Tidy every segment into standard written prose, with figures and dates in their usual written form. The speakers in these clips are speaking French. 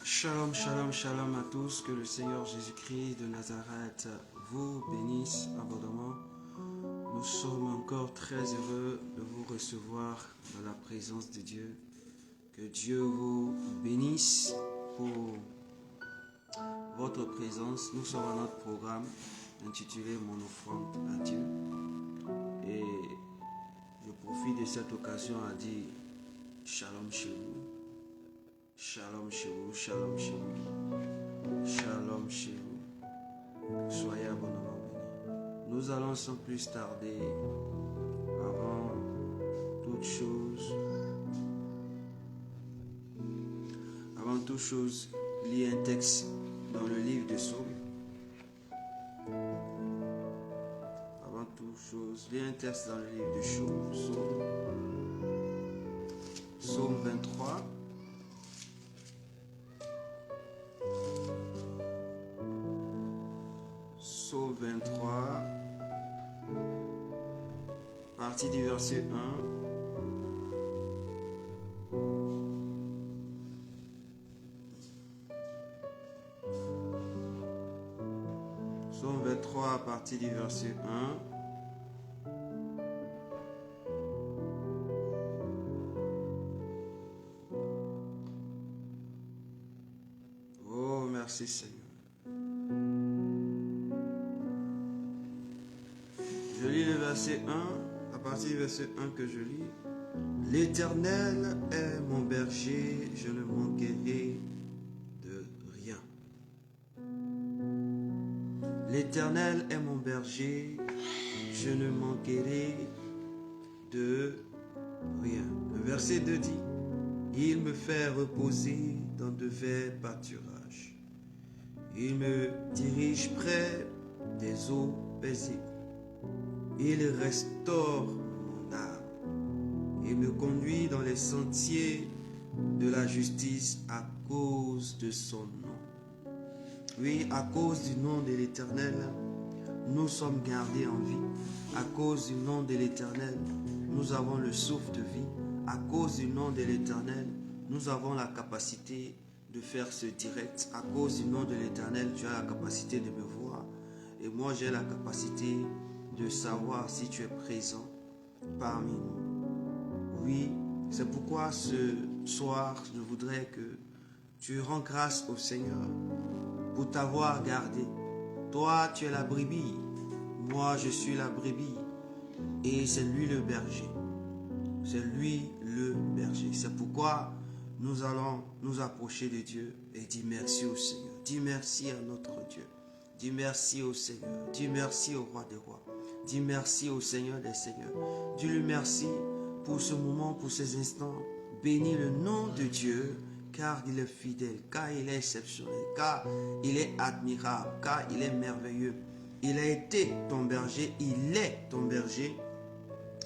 Shalom, shalom, shalom à tous. Que le Seigneur Jésus-Christ de Nazareth vous bénisse abondamment. Nous sommes encore très heureux de vous recevoir dans la présence de Dieu. Que Dieu vous bénisse pour votre présence. Nous sommes à notre programme intitulé Mon offrande à Dieu. Et je profite de cette occasion à dire shalom chez vous. Shalom chez vous, shalom chez vous, shalom chez vous. Soyez abondamment bénis. Nous allons sans plus tarder, avant toute chose, lire un texte dans le livre de Psaume. Avant toute chose, lire un texte dans le livre de Psaume 23. Psaume 23, partie du verset 1. Psaume 23, partie du verset 1. Oh, merci Seigneur. Je lis le verset 1, à partir du verset 1 que je lis. L'Éternel est mon berger, je ne manquerai de rien. L'Éternel est mon berger, je ne manquerai de rien. Le verset 2 dit, il me fait reposer dans de verts pâturages. Il me dirige près des eaux paisibles. Il restaure mon âme. Il me conduit dans les sentiers de la justice à cause de son nom. Oui, à cause du nom de l'Éternel, nous sommes gardés en vie. À cause du nom de l'Éternel, nous avons le souffle de vie. À cause du nom de l'Éternel, nous avons la capacité de faire ce direct. À cause du nom de l'Éternel, tu as la capacité de me voir. Et moi, j'ai la capacité de savoir si tu es présent parmi nous. Oui, c'est pourquoi ce soir, je voudrais que tu rends grâce au Seigneur pour t'avoir gardé. Toi, tu es la brebis. Moi, je suis la brebis. Et c'est lui le berger. C'est lui le berger. C'est pourquoi nous allons nous approcher de Dieu et dire merci au Seigneur. Dis merci à notre Dieu. Dis merci au Seigneur. Dis merci au roi des rois. Dis merci au Seigneur des seigneurs. Dis-lui merci pour ce moment, pour ces instants. Bénis le nom de Dieu, car il est fidèle, car il est exceptionnel, car il est admirable, car il est merveilleux. Il a été ton berger, il est ton berger.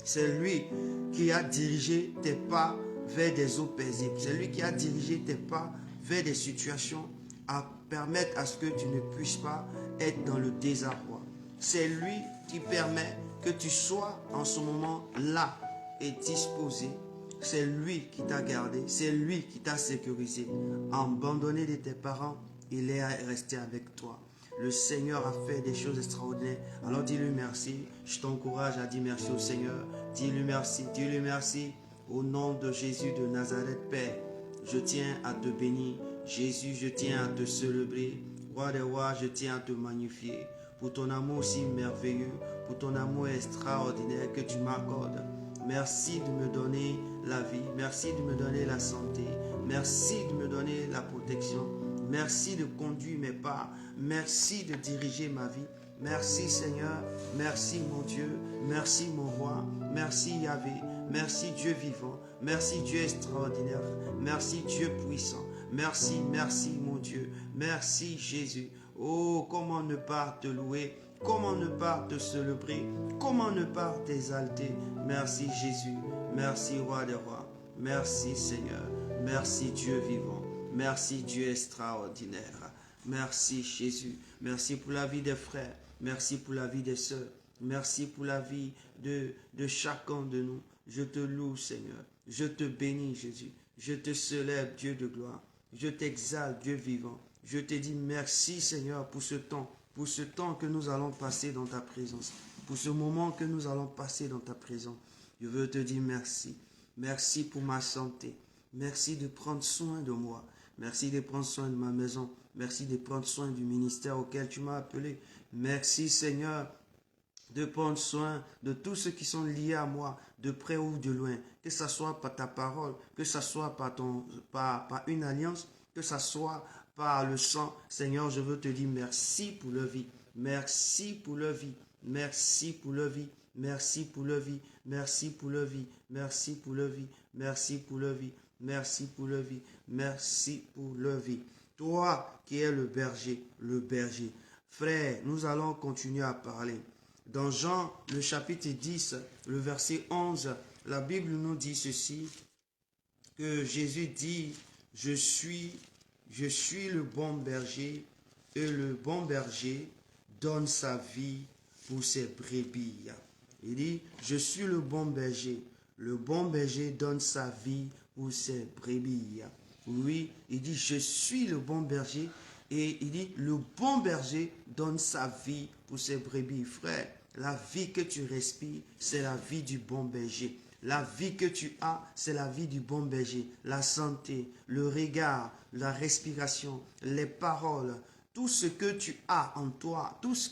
C'est lui qui a dirigé tes pas vers des eaux paisibles. C'est lui qui a dirigé tes pas vers des situations à permettre à ce que tu ne puisses pas être dans le désarroi. C'est lui qui permet que tu sois en ce moment là et disposé. C'est lui qui t'a gardé, c'est lui qui t'a sécurisé. Abandonné de tes parents, il est resté avec toi. Le Seigneur a fait des choses extraordinaires. Alors dis-lui merci. Je t'encourage à dire merci au Seigneur. Dis-lui merci. Dis-lui merci. Au nom de Jésus de Nazareth, Père, je tiens à te bénir. Jésus, je tiens à te célébrer. Roi des rois, je tiens à te magnifier. Pour ton amour si merveilleux, pour ton amour extraordinaire que tu m'accordes. Merci de me donner la vie. Merci de me donner la santé. Merci de me donner la protection. Merci de conduire mes pas. Merci de diriger ma vie. Merci Seigneur. Merci mon Dieu. Merci mon roi. Merci Yahvé. Merci Dieu vivant. Merci Dieu extraordinaire. Merci Dieu puissant. Merci, merci mon Dieu. Merci Jésus. Oh, comment ne pas te louer. Comment ne pas te célébrer. Comment ne pas t'exalter. Merci Jésus. Merci roi des rois. Merci Seigneur. Merci Dieu vivant. Merci Dieu extraordinaire. Merci Jésus. Merci pour la vie des frères. Merci pour la vie des sœurs. Merci pour la vie de chacun de nous. Je te loue, Seigneur. Je te bénis, Jésus. Je te célèbre, Dieu de gloire. Je t'exalte, Dieu vivant. Je te dis merci, Seigneur, pour ce temps que nous allons passer dans ta présence, pour ce moment que nous allons passer dans ta présence. Je veux te dire merci. Merci pour ma santé. Merci de prendre soin de moi. Merci de prendre soin de ma maison. Merci de prendre soin du ministère auquel tu m'as appelé. Merci, Seigneur, de prendre soin de tous ceux qui sont liés à moi, de près ou de loin, que ce soit par ta parole, que ce soit par une alliance, que ce soit par le sang. Seigneur, je veux te dire merci pour leur vie. Merci pour leur vie. Merci pour leur vie. Merci pour leur vie. Merci pour leur vie. Merci pour leur vie. Merci pour leur vie. Merci pour leur vie. Merci pour leur vie. Toi qui es le berger, le berger. Frère, nous allons continuer à parler. Dans Jean, le chapitre 10, le verset 11, la Bible nous dit ceci, que Jésus dit, je suis le bon berger, et le bon berger donne sa vie pour ses brebis. Il dit, je suis le bon berger donne sa vie pour ses brebis. Oui, il dit, je suis le bon berger, et il dit, le bon berger donne sa vie pour ses brebis. Frère, la vie que tu respires, c'est la vie du bon berger. La vie que tu as, c'est la vie du bon berger. La santé, le regard, la respiration, les paroles, tout ce que tu as en toi, tout ce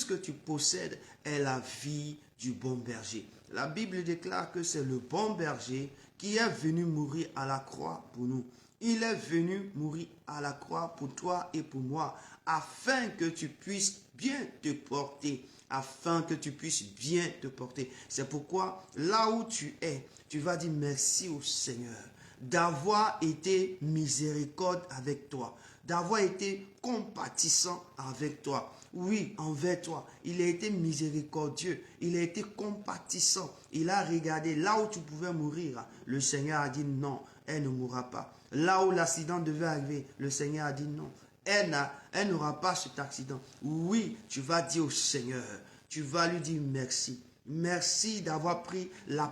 que tu possèdes est la vie du bon berger. La Bible déclare que c'est le bon berger qui est venu mourir à la croix pour nous. Il est venu mourir à la croix pour toi et pour moi, afin que tu puisses bien te porter, afin que tu puisses bien te porter. C'est pourquoi, là où tu es, tu vas dire merci au Seigneur d'avoir été miséricorde avec toi, d'avoir été compatissant avec toi. Oui, envers toi. Il a été miséricordieux, il a été compatissant. Il a regardé là où tu pouvais mourir. Le Seigneur a dit non, elle ne mourra pas. Là où l'accident devait arriver, le Seigneur a dit non. Elle n'aura pas cet accident. Oui, tu vas dire au Seigneur, tu vas lui dire merci. Merci d'avoir pris ma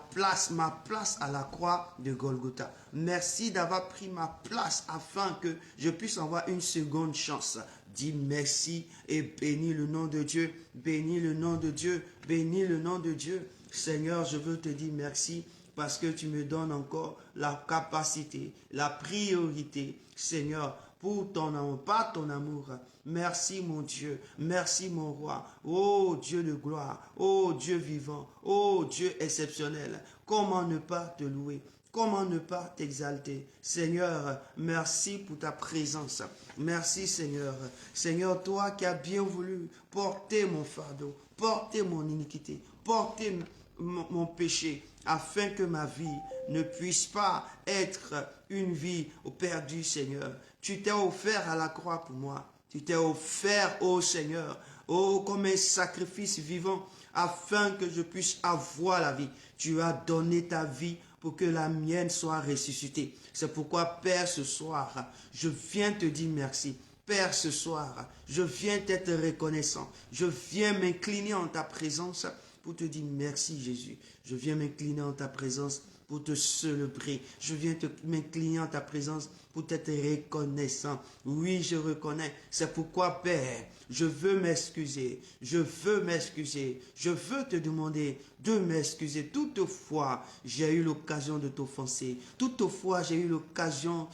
place à la croix de Golgotha. Merci d'avoir pris ma place afin que je puisse avoir une seconde chance. Dis merci et bénis le nom de Dieu. Bénis le nom de Dieu. Bénis le nom de Dieu. Seigneur, je veux te dire merci parce que tu me donnes encore la capacité, la priorité, Seigneur, pour ton amour, pas ton amour. Merci mon Dieu, merci mon roi, oh Dieu de gloire, oh Dieu vivant, oh Dieu exceptionnel. Comment ne pas te louer? Comment ne pas t'exalter? Seigneur, merci pour ta présence. Merci Seigneur. Seigneur, toi qui as bien voulu porter mon fardeau, porter mon iniquité, porter mon péché, afin que ma vie ne puisse pas être une vie perdue, Seigneur. Tu t'es offert à la croix pour moi. Tu t'es offert, ô Seigneur, comme un sacrifice vivant, afin que je puisse avoir la vie. Tu as donné ta vie pour que la mienne soit ressuscitée. C'est pourquoi, Père, ce soir, je viens te dire merci. Père, ce soir, je viens t'être reconnaissant. Je viens m'incliner en ta présence pour te dire merci Jésus. Je viens m'incliner en ta présence pour te célébrer. Je viens m'incliner en ta présence pour t'être reconnaissant. Oui, je reconnais. C'est pourquoi, Père, je veux m'excuser. Je veux m'excuser. Je veux te demander de m'excuser. Toutefois, j'ai eu l'occasion de t'offenser. Toutefois, j'ai eu l'occasion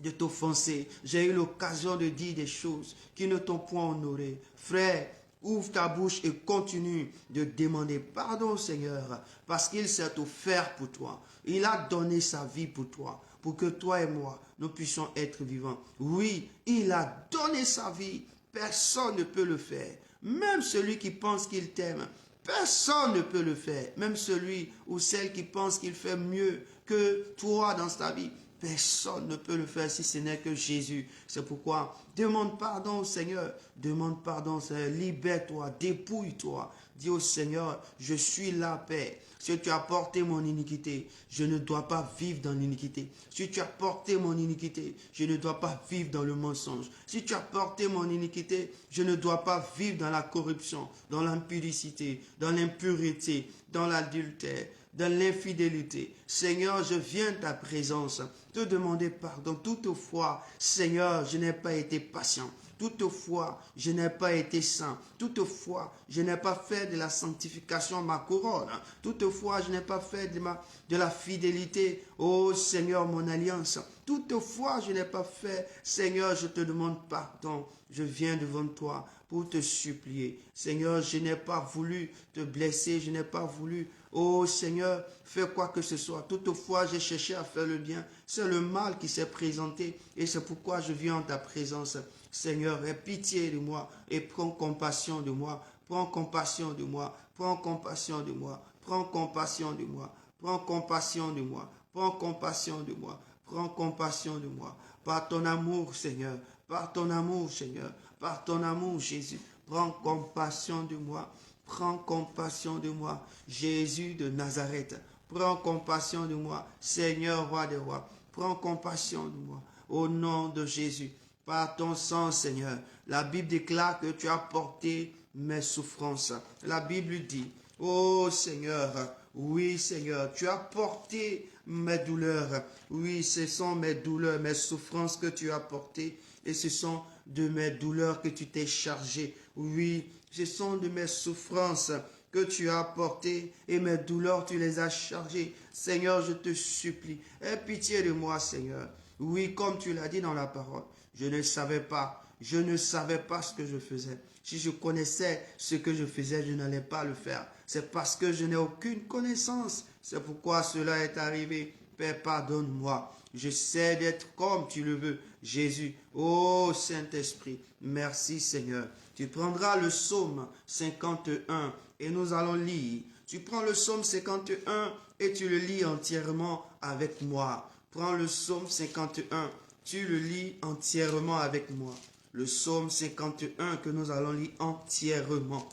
de t'offenser. J'ai eu l'occasion de dire des choses qui ne t'ont point honoré. Frère, ouvre ta bouche et continue de demander pardon au Seigneur parce qu'il s'est offert pour toi. Il a donné sa vie pour toi, pour que toi et moi, nous puissions être vivants. Oui, il a donné sa vie. Personne ne peut le faire. Même celui qui pense qu'il t'aime, personne ne peut le faire. Même celui ou celle qui pense qu'il fait mieux que toi dans ta vie, Personne ne peut le faire si ce n'est que Jésus. C'est pourquoi demande pardon au Seigneur. Demande pardon au Seigneur. Libère-toi, dépouille-toi. Dis au Seigneur, je suis la paix. Si tu as porté mon iniquité, je ne dois pas vivre dans l'iniquité. Si tu as porté mon iniquité, je ne dois pas vivre dans le mensonge. Si tu as porté mon iniquité, je ne dois pas vivre dans la corruption, dans l'impudicité, dans l'impureté, dans l'adultère, dans l'infidélité. Seigneur, je viens de ta présence te demander pardon. Toutefois, Seigneur, je n'ai pas été patient. Toutefois, je n'ai pas été saint. Toutefois, je n'ai pas fait de la sanctification ma couronne. Toutefois, je n'ai pas fait de la fidélité, ô Seigneur, mon alliance. Toutefois, je n'ai pas fait. Seigneur, je te demande pardon. Je viens devant toi pour te supplier. Seigneur, je n'ai pas voulu te blesser. Je n'ai pas voulu, ô Seigneur, faire quoi que ce soit. Toutefois, j'ai cherché à faire le bien. C'est le mal qui s'est présenté et c'est pourquoi je viens en ta présence. Seigneur, aie pitié de moi et prends compassion de moi. Prends compassion de moi. Prends compassion de moi. Prends compassion de moi. Prends compassion de moi. Prends compassion de moi. Prends compassion de moi. Par ton amour, Seigneur. Par ton amour, Seigneur. Par ton amour, Jésus. Prends compassion de moi. Prends compassion de moi. Jésus de Nazareth. Prends compassion de moi. Seigneur, roi des rois. Prends compassion de moi. Au nom de Jésus. Par ton sang, Seigneur. La Bible déclare que tu as porté mes souffrances. La Bible dit, oh Seigneur, oui Seigneur, tu as porté mes douleurs. Oui, ce sont mes douleurs, mes souffrances que tu as portées. Et ce sont de mes douleurs que tu t'es chargé. Oui, ce sont de mes souffrances que tu as portées et mes douleurs, tu les as chargées. Seigneur, je te supplie, aie pitié de moi, Seigneur. Oui, comme tu l'as dit dans la parole, je ne savais pas ce que je faisais. Si je connaissais ce que je faisais, je n'allais pas le faire. C'est parce que je n'ai aucune connaissance. C'est pourquoi cela est arrivé. Père, pardonne-moi. J'essaie d'être comme tu le veux. Jésus, ô Saint-Esprit, merci Seigneur. Tu prendras le psaume 51 et nous allons lire. Tu prends le psaume 51 et tu le lis entièrement avec moi. Prends le psaume 51, tu le lis entièrement avec moi. Le psaume 51 que nous allons lire entièrement.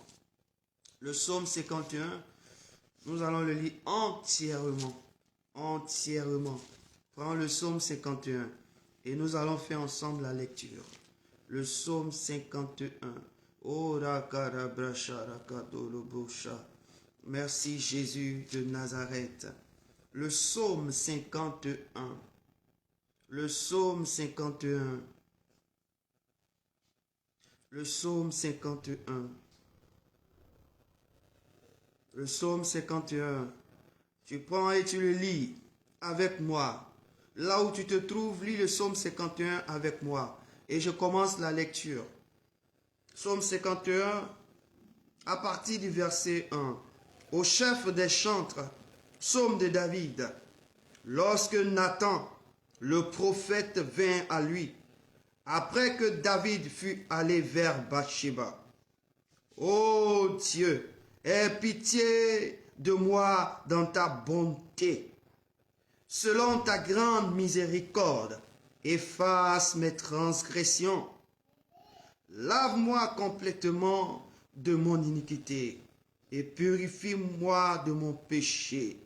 Le psaume 51, nous allons le lire entièrement. Entièrement. Prends le psaume 51 et nous allons faire ensemble la lecture. Le psaume 51. Merci Jésus de Nazareth. Le psaume 51. Le psaume 51. Le psaume 51. Le psaume 51. Tu prends et tu le lis avec moi. Là où tu te trouves, lis le psaume 51 avec moi. Et je commence la lecture. Psaume 51, à partir du verset 1. Au chef des chantres, psaume de David. Lorsque Nathan, le prophète, vint à lui, après que David fut allé vers Bathsheba. Ô Dieu, aie pitié de moi dans ta bonté. Selon ta grande miséricorde, efface mes transgressions. Lave-moi complètement de mon iniquité et purifie-moi de mon péché,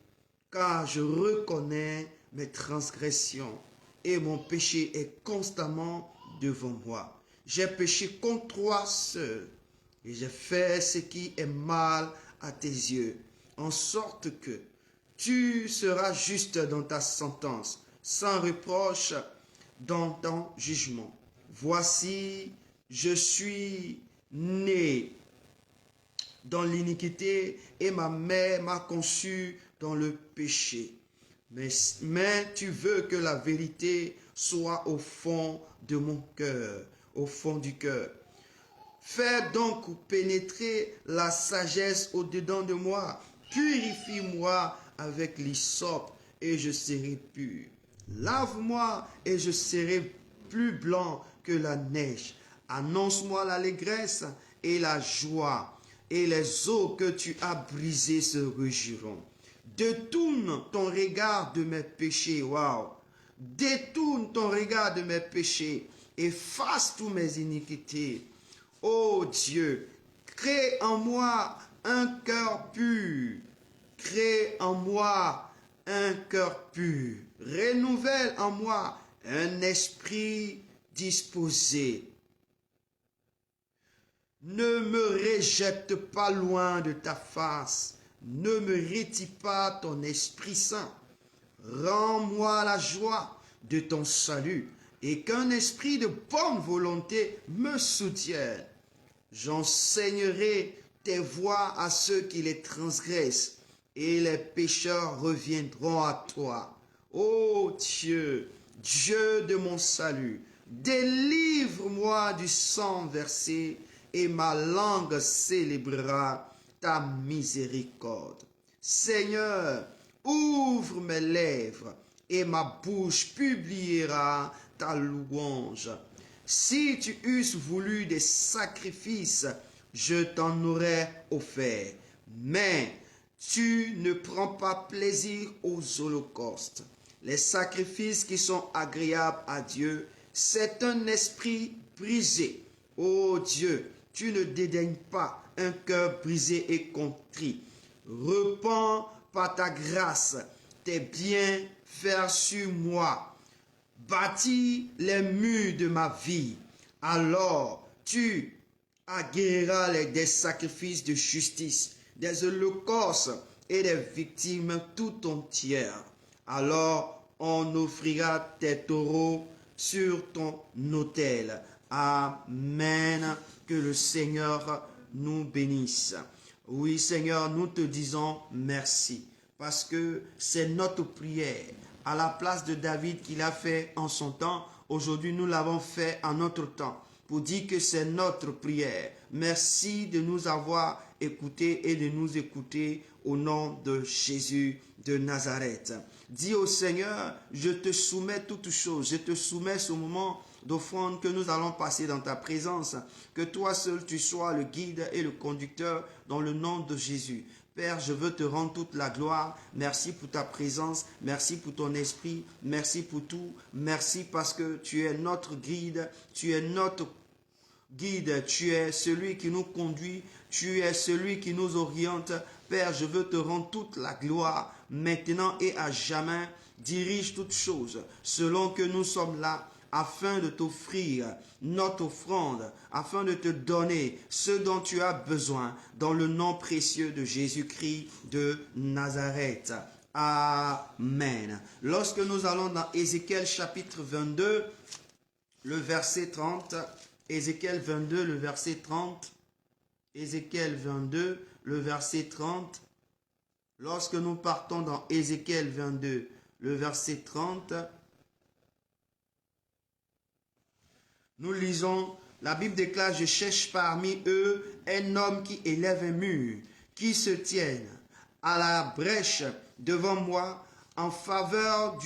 car je reconnais mes transgressions et mon péché est constamment devant moi. J'ai péché contre toi seul et j'ai fait ce qui est mal à tes yeux, en sorte que tu seras juste dans ta sentence, sans reproche dans ton jugement. Voici, je suis né dans l'iniquité et ma mère m'a conçu dans le péché. Mais tu veux que la vérité soit au fond de mon cœur, au fond du cœur. Fais donc pénétrer la sagesse au-dedans de moi. Purifie-moi avec l'hysope et je serai pur. Lave-moi et je serai plus blanc que la neige. Annonce-moi l'allégresse et la joie, et les eaux que tu as brisées se réjouiront. Détourne ton regard de mes péchés, waouh, Détourne ton regard de mes péchés, efface tous mes iniquités. Ô Dieu, crée en moi un cœur pur. Crée en moi un cœur pur. Renouvelle en moi un esprit disposé. Ne me rejette pas loin de ta face. Ne me retire pas ton Esprit Saint. Rends-moi la joie de ton salut et qu'un esprit de bonne volonté me soutienne. J'enseignerai tes voies à ceux qui les transgressent et les pécheurs reviendront à toi. Ô Dieu, Dieu de mon salut, délivre-moi du sang versé et ma langue célébrera ta miséricorde. Seigneur, ouvre mes lèvres et ma bouche publiera ta louange. Si tu eusses voulu des sacrifices, je t'en aurais offert. Mais tu ne prends pas plaisir aux holocaustes. Les sacrifices qui sont agréables à Dieu, c'est un esprit brisé. Ô Dieu, tu ne dédaignes pas un cœur brisé et contrit. Repends par ta grâce tes bienfaits sur moi. Bâtis les murs de ma vie. Alors tu agréeras des sacrifices de justice, des holocaustes et des victimes tout entières. Alors on offrira tes taureaux sur ton autel. Amen. Que le Seigneur nous bénisse. Oui, Seigneur, nous te disons merci parce que c'est notre prière. À la place de David qu'il a fait en son temps, aujourd'hui nous l'avons fait en notre temps pour dire que c'est notre prière. Merci de nous avoir écoutés et de nous écouter au nom de Jésus de Nazareth. Dis au Seigneur, je te soumets toutes choses, je te soumets ce moment d'offrande que nous allons passer dans ta présence. Que toi seul tu sois le guide et le conducteur dans le nom de Jésus. Père, je veux te rendre toute la gloire. Merci pour ta présence. Merci pour ton esprit. Merci pour tout. Merci parce que tu es notre guide. Tu es notre guide. Tu es celui qui nous conduit. Tu es celui qui nous oriente. Père, je veux te rendre toute la gloire maintenant et à jamais. Dirige toutes choses selon que nous sommes là, afin de t'offrir notre offrande, afin de te donner ce dont tu as besoin, dans le nom précieux de Jésus-Christ de Nazareth. Amen. Lorsque nous allons dans Ézéchiel chapitre 22, le verset 30, Ézéchiel 22, le verset 30, Ézéchiel 22, le verset 30, lorsque nous partons dans Ézéchiel 22, le verset 30, nous lisons, la Bible déclare, je cherche parmi eux un homme qui élève un mur, qui se tienne à la brèche devant moi en faveur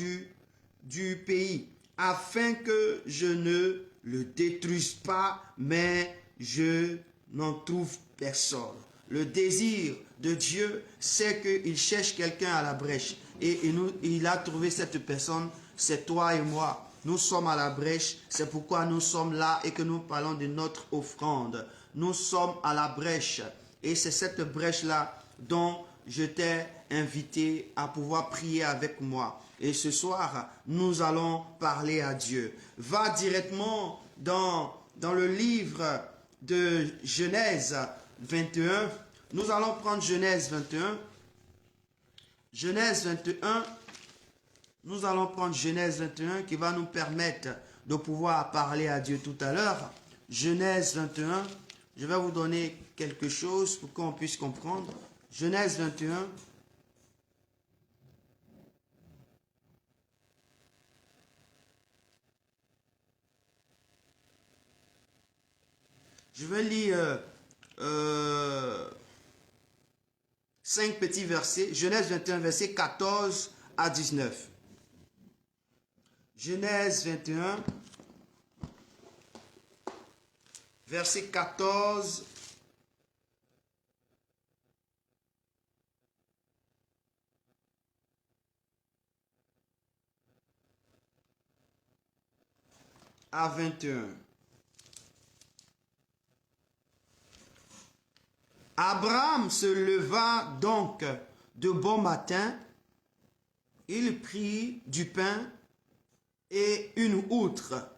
du pays, afin que je ne le détruise pas, mais je n'en trouve personne. Le désir de Dieu, c'est qu'il cherche quelqu'un à la brèche. Et il a trouvé cette personne, c'est toi et moi. Nous sommes à la brèche, c'est pourquoi nous sommes là et que nous parlons de notre offrande. Nous sommes à la brèche et c'est cette brèche-là dont je t'ai invité à pouvoir prier avec moi. Et ce soir, nous allons parler à Dieu. Va directement dans le livre de Genèse 21. Nous allons prendre Genèse 21. Genèse 21. Nous allons prendre Genèse 21 qui va nous permettre de pouvoir parler à Dieu tout à l'heure. Genèse 21, je vais vous donner quelque chose pour qu'on puisse comprendre. Genèse 21. Je vais lire 5 petits versets. Genèse 21, versets 14 à 19. Genèse 21, verset 14 à 21. Abraham se leva donc de bon matin, il prit du pain et une outre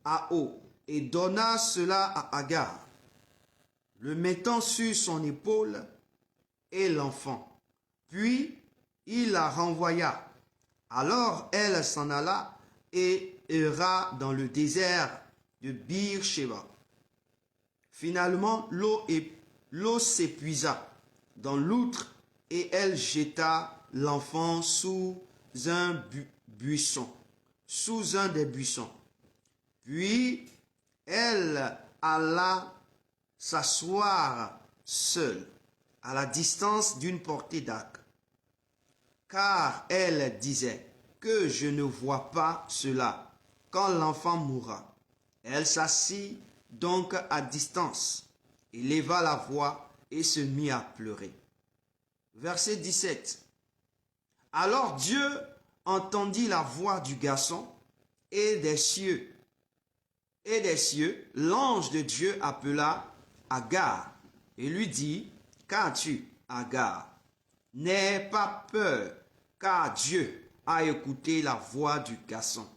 à eau et donna cela à Agar, le mettant sur son épaule et l'enfant. Puis il la renvoya. Alors elle s'en alla et erra dans le désert de Bir-Sheba. Finalement, l'eau s'épuisa dans l'outre et elle jeta l'enfant sous un buisson, sous un des buissons. Puis elle alla s'asseoir seule, à la distance d'une portée d'arc, car elle disait que je ne vois pas cela quand l'enfant mourra. Elle s'assit donc à distance, éleva la voix et se mit à pleurer. Verset 17. Alors Dieu entendit la voix du garçon et des cieux, l'ange de Dieu appela Agar et lui dit, qu'as-tu, Agar? N'aie pas peur, car Dieu a écouté la voix du garçon.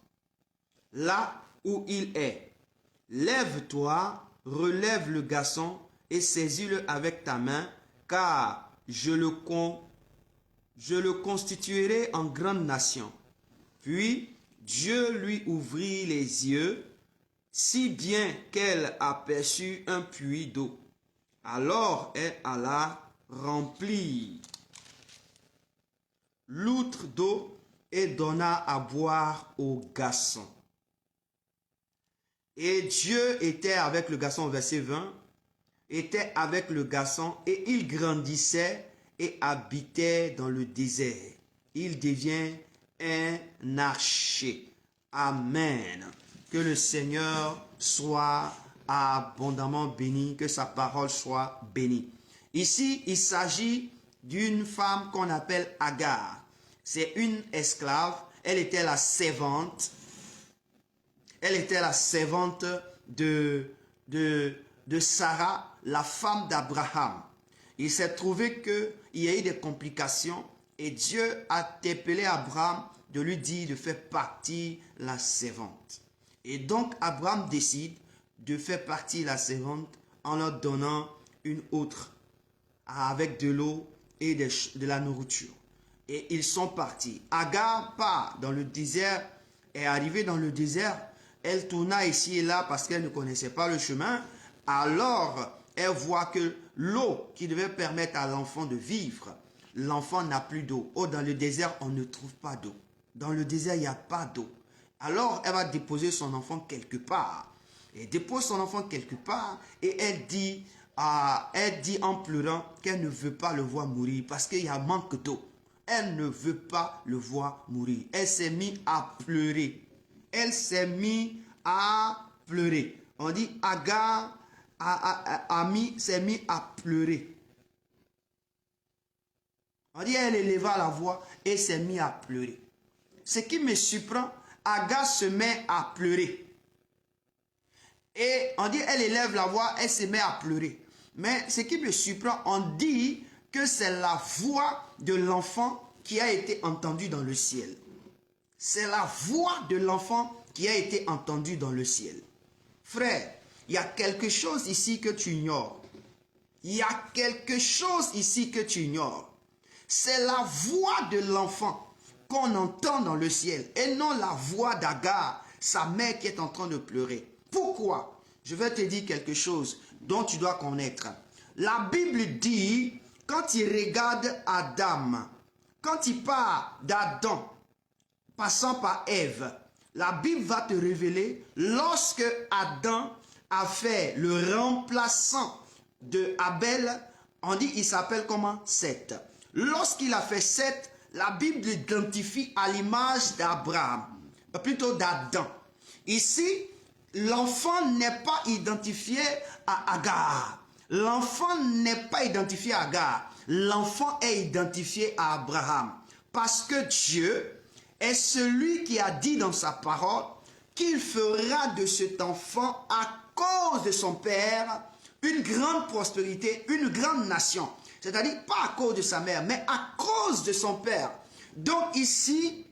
Là où il est, lève-toi, relève le garçon et saisis-le avec ta main, car je le constituerai en grande nation. Puis Dieu lui ouvrit les yeux, si bien qu'elle aperçut un puits d'eau. Alors elle alla remplir l'outre d'eau et donna à boire au garçon. Et Dieu était avec le garçon, verset 20, était avec le garçon et il grandissait et habitait dans le désert. Il devient un archer. Amen. Que le Seigneur soit abondamment béni, que sa parole soit bénie. Ici, il s'agit d'une femme qu'on appelle Agar. C'est une esclave. Elle était la servante. Elle était la servante de Sarah, la femme d'Abraham. Il s'est trouvé qu'il y a eu des complications et Dieu a interpellé Abraham de lui dire de faire partie la servante. Et donc Abraham décide de faire partie la servante en leur donnant une outre avec de l'eau et de la nourriture. Et ils sont partis. Agar part dans le désert, est arrivée dans le désert. Elle tourna ici et là parce qu'elle ne connaissait pas le chemin. Alors, elle voit que l'eau qui devait permettre à l'enfant de vivre, l'enfant n'a plus d'eau. Oh, dans le désert, on ne trouve pas d'eau. Dans le désert, il n'y a pas d'eau. Alors, elle va déposer son enfant quelque part. Elle dépose son enfant quelque part et elle dit en pleurant qu'elle ne veut pas le voir mourir parce qu'il y a manque d'eau. Elle ne veut pas le voir mourir. Elle s'est mise à pleurer. Elle s'est mise à pleurer. On dit Agar s'est mise à pleurer. On dit elle éleva la voix et s'est mise à pleurer. Ce qui me surprend, Agar se met à pleurer. Et on dit elle élève la voix, elle se met à pleurer. Mais ce qui me surprend, on dit que c'est la voix de l'enfant qui a été entendue dans le ciel. C'est la voix de l'enfant qui a été entendue dans le ciel. Frère, il y a quelque chose ici que tu ignores. Il y a quelque chose ici que tu ignores. C'est la voix de l'enfant qu'on entend dans le ciel et non la voix d'Agar, sa mère qui est en train de pleurer. Pourquoi? Je vais te dire quelque chose dont tu dois connaître. La Bible dit, quand il regarde Adam, quand il part d'Adam, passant par Ève, la Bible va te révéler, lorsque Adam a fait le remplaçant de Abel, on dit il s'appelle comment? Seth. Lorsqu'il a fait Seth, la Bible l'identifie à l'image d'Abraham, plutôt d'Adam. Ici, l'enfant n'est pas identifié à Agar. L'enfant n'est pas identifié à Agar. L'enfant est identifié à Abraham. Parce que Dieu est celui qui a dit dans sa parole qu'il fera de cet enfant à cause de son père une grande prospérité, une grande nation. C'est-à-dire pas à cause de sa mère, mais à cause de son père. Donc ici,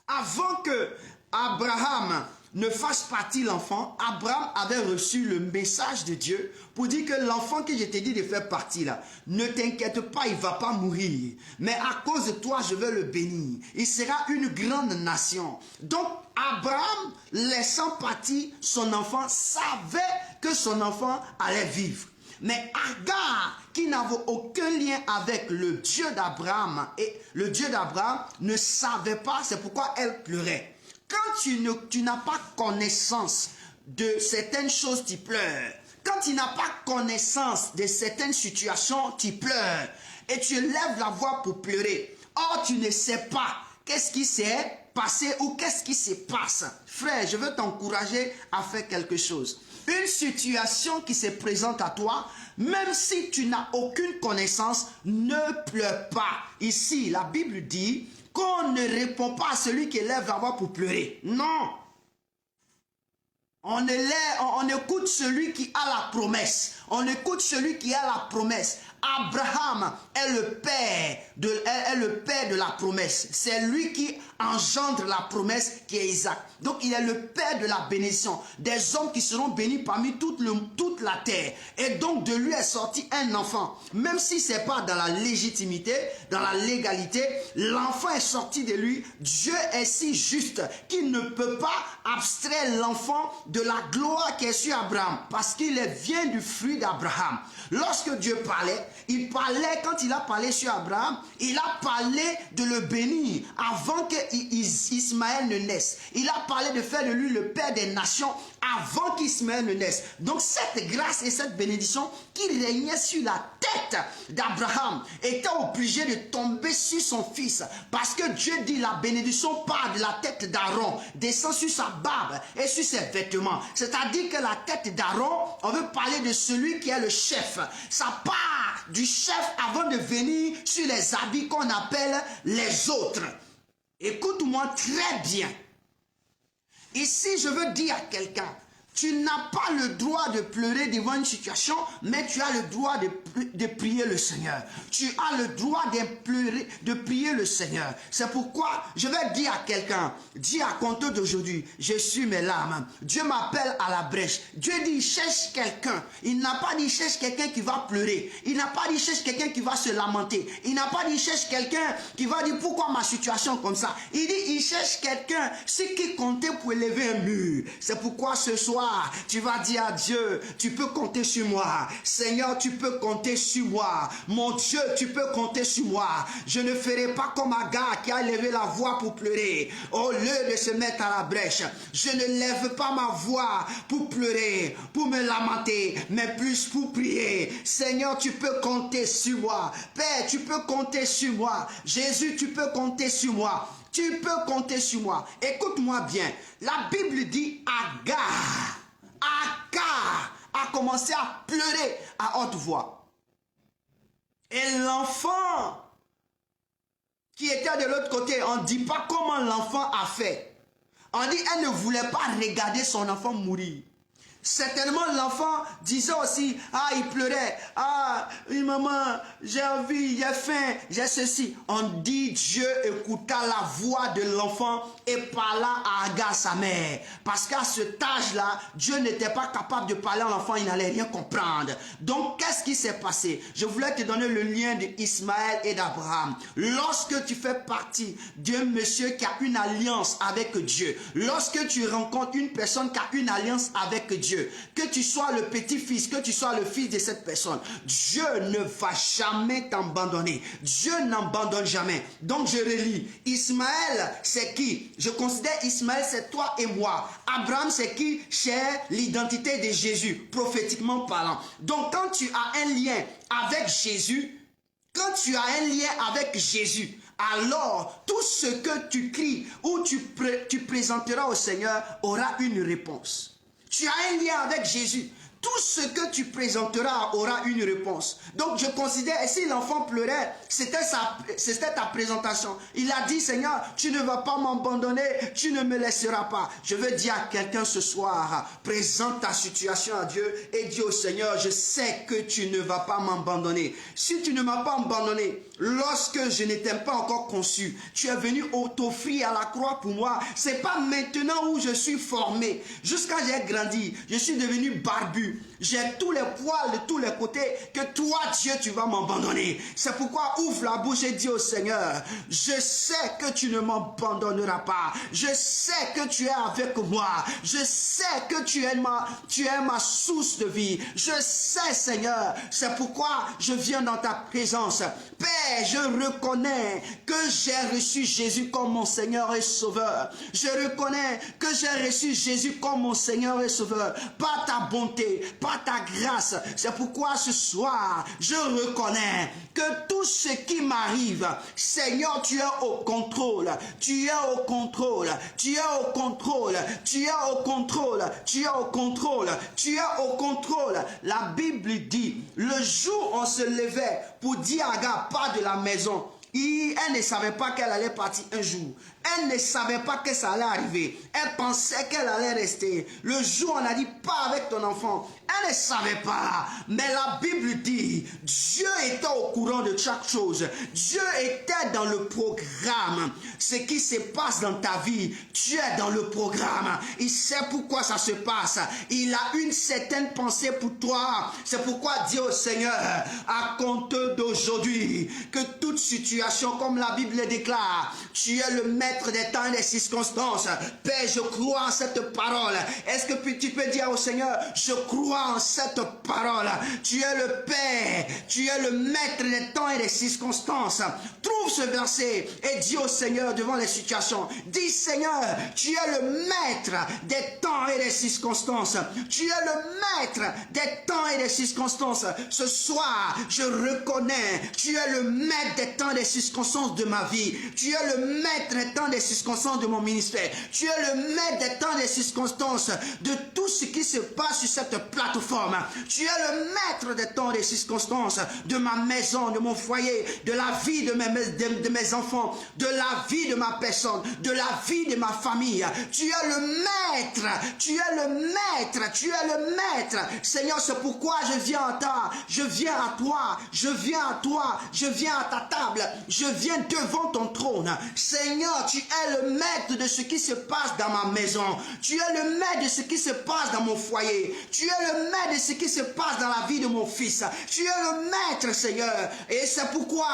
avant que Abraham ne fasse partie l'enfant, Abraham avait reçu le message de Dieu pour dire que l'enfant que je t'ai dit de faire partie là, ne t'inquiète pas, il ne va pas mourir. Mais à cause de toi, je vais le bénir. Il sera une grande nation. Donc Abraham, laissant partir son enfant, savait que son enfant allait vivre. Mais Agar, qui n'avait aucun lien avec le Dieu d'Abraham, et le Dieu d'Abraham ne savait pas, c'est pourquoi elle pleurait. Quand tu n'as pas connaissance de certaines choses, tu pleures. Quand tu n'as pas connaissance de certaines situations, tu pleures. Et tu lèves la voix pour pleurer. Or, tu ne sais pas qu'est-ce qui s'est passé ou qu'est-ce qui se passe. Frère, je veux t'encourager à faire quelque chose. Une situation qui se présente à toi, même si tu n'as aucune connaissance, ne pleure pas. Ici, la Bible dit qu'on ne répond pas à celui qui lève la voix pour pleurer. Non. On écoute celui qui a la promesse. On écoute celui qui a la promesse. Abraham est le père de la promesse. C'est lui qui engendre la promesse qui est Isaac. Donc il est le père de la bénédiction. Des hommes qui seront bénis parmi toute la terre. Et donc de lui est sorti un enfant. Même si ce n'est pas dans la légitimité, dans la légalité, l'enfant est sorti de lui. Dieu est si juste qu'il ne peut pas abstraire l'enfant de la gloire qui est sur Abraham. Parce qu'il vient du fruit d'Abraham. Lorsque Dieu parlait, quand il a parlé sur Abraham, il a parlé de le bénir avant que Ismaël ne naisse. Il a parlé de faire de lui le père des nations avant qu'Ismaël ne naisse. Donc cette grâce et cette bénédiction qui régnait sur la tête d'Abraham était obligée de tomber sur son fils. Parce que Dieu dit la bénédiction part de la tête d'Aaron, descend sur sa barbe et sur ses vêtements. C'est-à-dire que la tête d'Aaron, on veut parler de celui qui est le chef. Ça part du chef avant de venir sur les habits qu'on appelle les autres. Écoute-moi très bien. Ici, je veux dire à quelqu'un, tu n'as pas le droit de pleurer devant une situation, mais tu as le droit de prier le Seigneur. Tu as le droit de prier le Seigneur. C'est pourquoi je vais dire à quelqu'un, dis à compter d'aujourd'hui, je suis mes larmes. Dieu m'appelle à la brèche. Dieu dit, il cherche quelqu'un. Il n'a pas dit, il cherche quelqu'un qui va pleurer. Il n'a pas dit, il cherche quelqu'un qui va se lamenter. Il n'a pas dit, il cherche quelqu'un qui va dire, pourquoi ma situation comme ça. Il dit, il cherche quelqu'un, ce qui comptait pour élever un mur. C'est pourquoi ce soir, tu vas dire à Dieu, tu peux compter sur moi. Seigneur, tu peux compter sur moi. Mon Dieu, tu peux compter sur moi. Je ne ferai pas comme Agar qui a levé la voix pour pleurer. Au lieu de se mettre à la brèche, je ne lève pas ma voix pour pleurer, pour me lamenter, mais plus pour prier. Seigneur, tu peux compter sur moi. Père, tu peux compter sur moi. Jésus, tu peux compter sur moi. Tu peux compter sur moi. Écoute-moi bien. La Bible dit Agar a commencé à pleurer à haute voix. Et l'enfant qui était de l'autre côté, on ne dit pas comment l'enfant a fait. On dit elle ne voulait pas regarder son enfant mourir. Certainement l'enfant disait aussi, ah il pleurait, ah maman j'ai envie, j'ai faim, j'ai ceci. On dit Dieu écouta la voix de l'enfant et parla à Agar sa mère. Parce qu'à cet âge-là, Dieu n'était pas capable de parler à l'enfant, il n'allait rien comprendre. Donc qu'est-ce qui s'est passé? Je voulais te donner le lien d'Ismaël et d'Abraham. Lorsque tu fais partie d'un monsieur qui a une alliance avec Dieu, lorsque tu rencontres une personne qui a une alliance avec Dieu, que tu sois le petit-fils, que tu sois le fils de cette personne, Dieu ne va jamais t'abandonner. Dieu n'abandonne jamais. Donc je relis. Ismaël, c'est qui? Je considère Ismaël, c'est toi et moi. Abraham, c'est qui? C'est l'identité de Jésus, prophétiquement parlant. Donc quand tu as un lien avec Jésus, alors tout ce que tu cries ou tu présenteras au Seigneur aura une réponse. Tu as un lien avec Jésus. Tout tout ce que tu présenteras aura une réponse. Donc je considère, et si l'enfant pleurait, c'était ta présentation. Il a dit, Seigneur, tu ne vas pas m'abandonner, tu ne me laisseras pas. Je veux dire à quelqu'un ce soir, présente ta situation à Dieu et dis au Seigneur, je sais que tu ne vas pas m'abandonner. Si tu ne m'as pas abandonné, lorsque je n'étais pas encore conçu, tu es venu t'offrir à la croix pour moi. C'est pas maintenant où je suis formé. Jusqu'à j'ai grandi, je suis devenu barbu. J'ai tous les poils de tous les côtés que toi, Dieu, tu vas m'abandonner. C'est pourquoi ouvre la bouche et dis au Seigneur, je sais que tu ne m'abandonneras pas. Je sais que tu es avec moi. Je sais que tu es ma source de vie. Je sais, Seigneur, c'est pourquoi je viens dans ta présence. Père, je reconnais que j'ai reçu Jésus comme mon Seigneur et Sauveur. Je reconnais que j'ai reçu Jésus comme mon Seigneur et Sauveur. Par ta bonté, par ta grâce. C'est pourquoi ce soir, je reconnais que tout ce qui m'arrive, Seigneur, tu es au contrôle. Tu es au contrôle. Tu es au contrôle. Tu es au contrôle. Tu es au contrôle. Tu es au contrôle. La Bible dit, le jour où on se levait pour dire à Agar, pas de la maison. Elle ne savait pas qu'elle allait partir un jour. Elle ne savait pas que ça allait arriver. Elle pensait qu'elle allait rester. Le jour où on a dit pas avec ton enfant, elle ne savait pas. Mais la Bible dit, Dieu était au courant de chaque chose. Dieu était dans le programme. Ce qui se passe dans ta vie, Dieu est dans le programme. Il sait pourquoi ça se passe. Il a une certaine pensée pour toi. C'est pourquoi dis au Seigneur, à compter d'aujourd'hui, que toute situation, comme la Bible le déclare, tu es le maître des temps et des circonstances. Père, je crois en cette parole. Est-ce que tu peux dire au Seigneur, je crois en cette parole. Tu es le Père, tu es le maître des temps et des circonstances. Trouve ce verset et dis au Seigneur devant les situations. Dis Seigneur, tu es le maître des temps et des circonstances. Tu es le maître des temps et des circonstances. Ce soir, je reconnais, tu es le maître des temps et des circonstances de ma vie. Tu es le maître des temps et des circonstances de mon ministère. Tu es le maître des temps et des circonstances de tout ce qui se passe sur cette plateforme. Tu es le maître des temps et des circonstances de ma maison, de mon foyer, de la vie de mes enfants, de la vie de ma personne, de la vie de ma famille. Tu es le maître, tu es le maître, tu es le maître. Seigneur, c'est pourquoi je viens à toi, je viens à toi, je viens à toi, je viens à ta table, je viens devant ton trône. Seigneur, tu es le maître de ce qui se passe dans ma maison. Tu es le maître de ce qui se passe dans mon foyer. Tu es le maître de ce qui se passe dans la vie de mon fils. Tu es le maître, Seigneur. Et c'est pourquoi,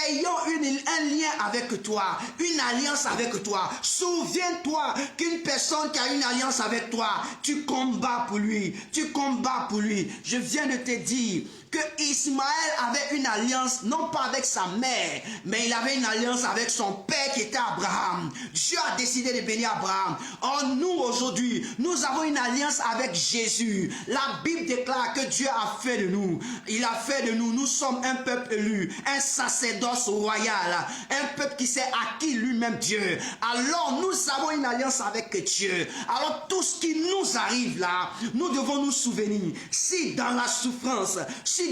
ayant un lien avec toi, une alliance avec toi, souviens-toi qu'une personne qui a une alliance avec toi, tu combats pour lui. Tu combats pour lui. Je viens de te dire que Ismaël avait une alliance, non pas avec sa mère, mais il avait une alliance avec son père qui était Abraham. Dieu a décidé de bénir Abraham. Or, nous, aujourd'hui, nous avons une alliance avec Jésus. La Bible déclare que Dieu a fait de nous. Il a fait de nous. Nous sommes un peuple élu, un sacerdoce royal, un peuple qui s'est acquis lui-même Dieu. Alors, nous avons une alliance avec Dieu. Alors, tout ce qui nous arrive là, nous devons nous souvenir. Si dans la souffrance,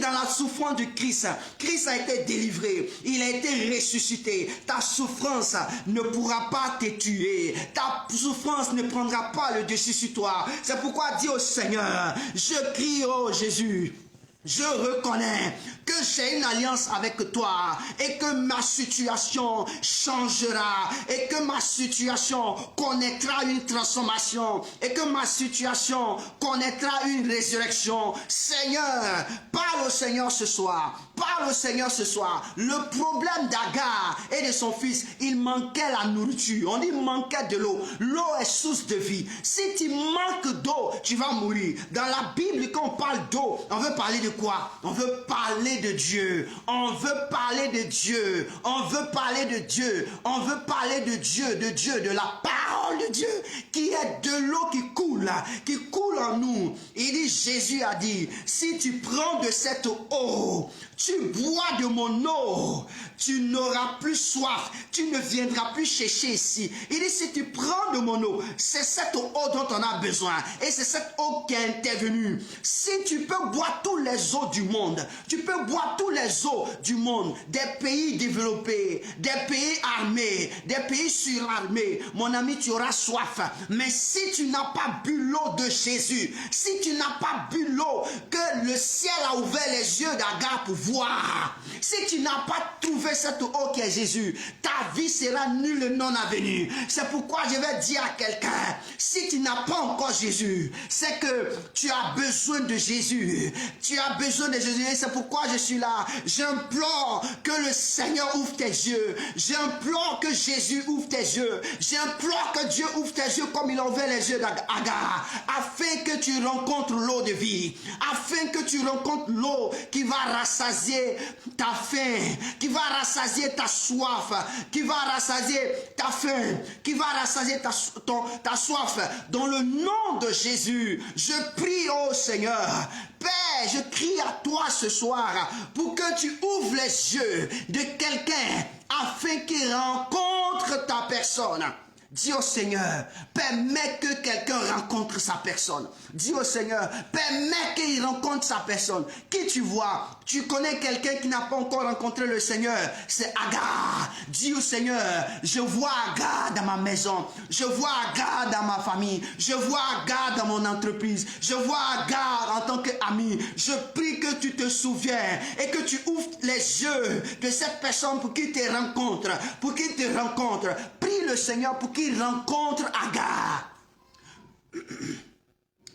dans la souffrance de Christ, Christ a été délivré, il a été ressuscité, ta souffrance ne pourra pas te tuer, ta souffrance ne prendra pas le dessus sur toi. C'est pourquoi dis au Seigneur, je crie, oh Jésus, je reconnais que j'ai une alliance avec toi et que ma situation changera et que ma situation connaîtra une transformation et que ma situation connaîtra une résurrection. Seigneur, parle au Seigneur ce soir. Parle au Seigneur ce soir. Le problème d'Agar et de son fils, il manquait la nourriture. On dit il manquait de l'eau. L'eau est source de vie. Si tu manques d'eau, tu vas mourir. Dans la Bible, quand on parle d'eau, on veut parler de quoi? On veut parler de Dieu. On veut parler de Dieu. On veut parler de Dieu. On veut parler de Dieu, de la parole de Dieu, qui est de l'eau qui coule en nous. Il dit, Jésus a dit, si tu prends de cette eau, tu bois de mon eau, tu n'auras plus soif, tu ne viendras plus chercher ici. Il dit, si tu prends de mon eau, c'est cette eau dont on a besoin. Et c'est cette eau qui est intervenue. Si tu peux boire tous les eaux du monde, tu peux boire tous les eaux du monde, des pays développés, des pays armés, des pays surarmés, mon ami, tu auras soif. Mais si tu n'as pas bu l'eau de Jésus, si tu n'as pas bu l'eau que le ciel a ouvert les yeux d'Agar pour voir, si tu n'as pas trouvé cette eau qui est Jésus, ta vie sera nulle et non avenue. C'est pourquoi je vais dire à quelqu'un, si tu n'as pas encore Jésus, c'est que tu as besoin de Jésus. Tu as besoin de Jésus. Et c'est pourquoi je suis là. J'implore que le Seigneur ouvre tes yeux. J'implore que Jésus ouvre tes yeux. J'implore que Dieu ouvre tes yeux comme il a ouvert les yeux d'Agar, afin que tu rencontres l'eau de vie, afin que tu rencontres l'eau qui va rassasier ta faim, qui va rassasier ta soif, qui va rassasier ta faim, qui va rassasier ta soif. Dans le nom de Jésus, je prie au Seigneur. Père, je crie à toi ce soir pour que tu ouvres les yeux de quelqu'un afin qu'il rencontre ta personne. Dis au Seigneur, permets que quelqu'un rencontre sa personne. Dis au Seigneur, permets qu'il rencontre sa personne. Qui tu vois? Tu connais quelqu'un qui n'a pas encore rencontré le Seigneur. C'est Agar. Dis au Seigneur, je vois Agar dans ma maison. Je vois Agar dans ma famille. Je vois Agar dans mon entreprise. Je vois Agar en tant qu'ami. Je prie que tu te souviens et que tu ouvres les yeux de cette personne pour qu'il te rencontre. Pour qu'il te rencontre. Prie le Seigneur pour qu'il rencontre Agar.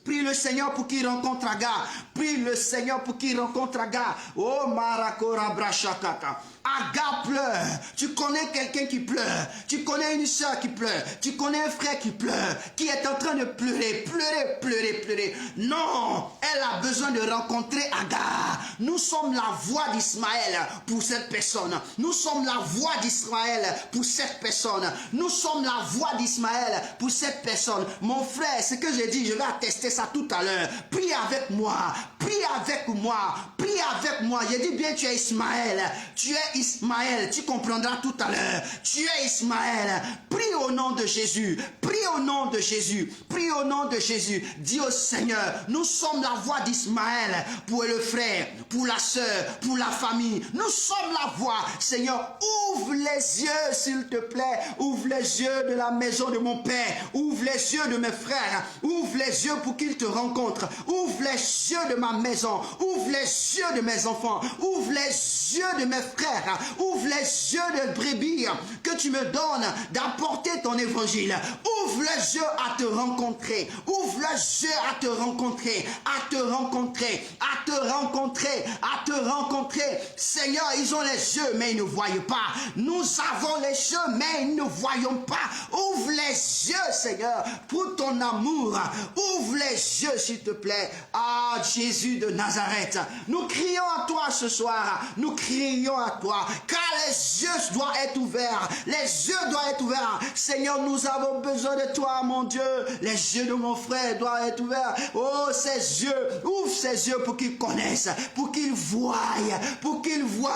Prie le Seigneur pour qu'il rencontre Agar. Prie le Seigneur pour qu'il rencontre Agar. Oh Marakora Brashakata. Agar pleure. Tu connais quelqu'un qui pleure. Tu connais une soeur qui pleure. Tu connais un frère qui pleure. Qui est en train de pleurer. Pleurer, pleurer, pleurer. Non. Elle a besoin de rencontrer Agar. Nous sommes la voix d'Ismaël pour cette personne. Nous sommes la voix d'Israël pour cette personne. Nous sommes la voix d'Ismaël pour cette personne. Mon frère, ce que j'ai dit, je vais attester ça tout à l'heure. Prie avec moi. Prie avec moi. Prie avec moi. J'ai dit bien, tu es Ismaël. Tu es Ismaël. Tu comprendras tout à l'heure. Tu es Ismaël. Prie au nom de Jésus. Prie au nom de Jésus. Prie au nom de Jésus. Dis au Seigneur, nous sommes la voix d'Ismaël pour le frère, pour la sœur, pour la famille. Nous sommes la voix. Seigneur, ouvre les yeux, s'il te plaît. Ouvre les yeux de la maison de mon père. Ouvre les yeux de mes frères. Ouvre les yeux pour qu'ils te rencontrent. Ouvre les yeux de ma maison. Ouvre les yeux de mes enfants. Ouvre les yeux de mes frères. Ouvre les yeux de brebis que tu me donnes d'apporter ton évangile. Ouvre les yeux à te rencontrer. Ouvre les yeux à te rencontrer. À te rencontrer. À te rencontrer. À te rencontrer. Seigneur, ils ont les yeux, mais ils ne voient pas. Nous avons les yeux, mais ils ne voyons pas. Ouvre les yeux, Seigneur, pour ton amour. Ouvre les yeux, s'il te plaît. Ah, Jésus de Nazareth. Nous crions à toi ce soir. Nous crions à toi. Car les yeux doivent être ouverts. Les yeux doivent être ouverts. Seigneur, nous avons besoin de toi, mon Dieu. Les yeux de mon frère doivent être ouverts. Oh, ses yeux. Ouvre ses yeux pour qu'il connaisse. Pour qu'il voie. Pour qu'il voie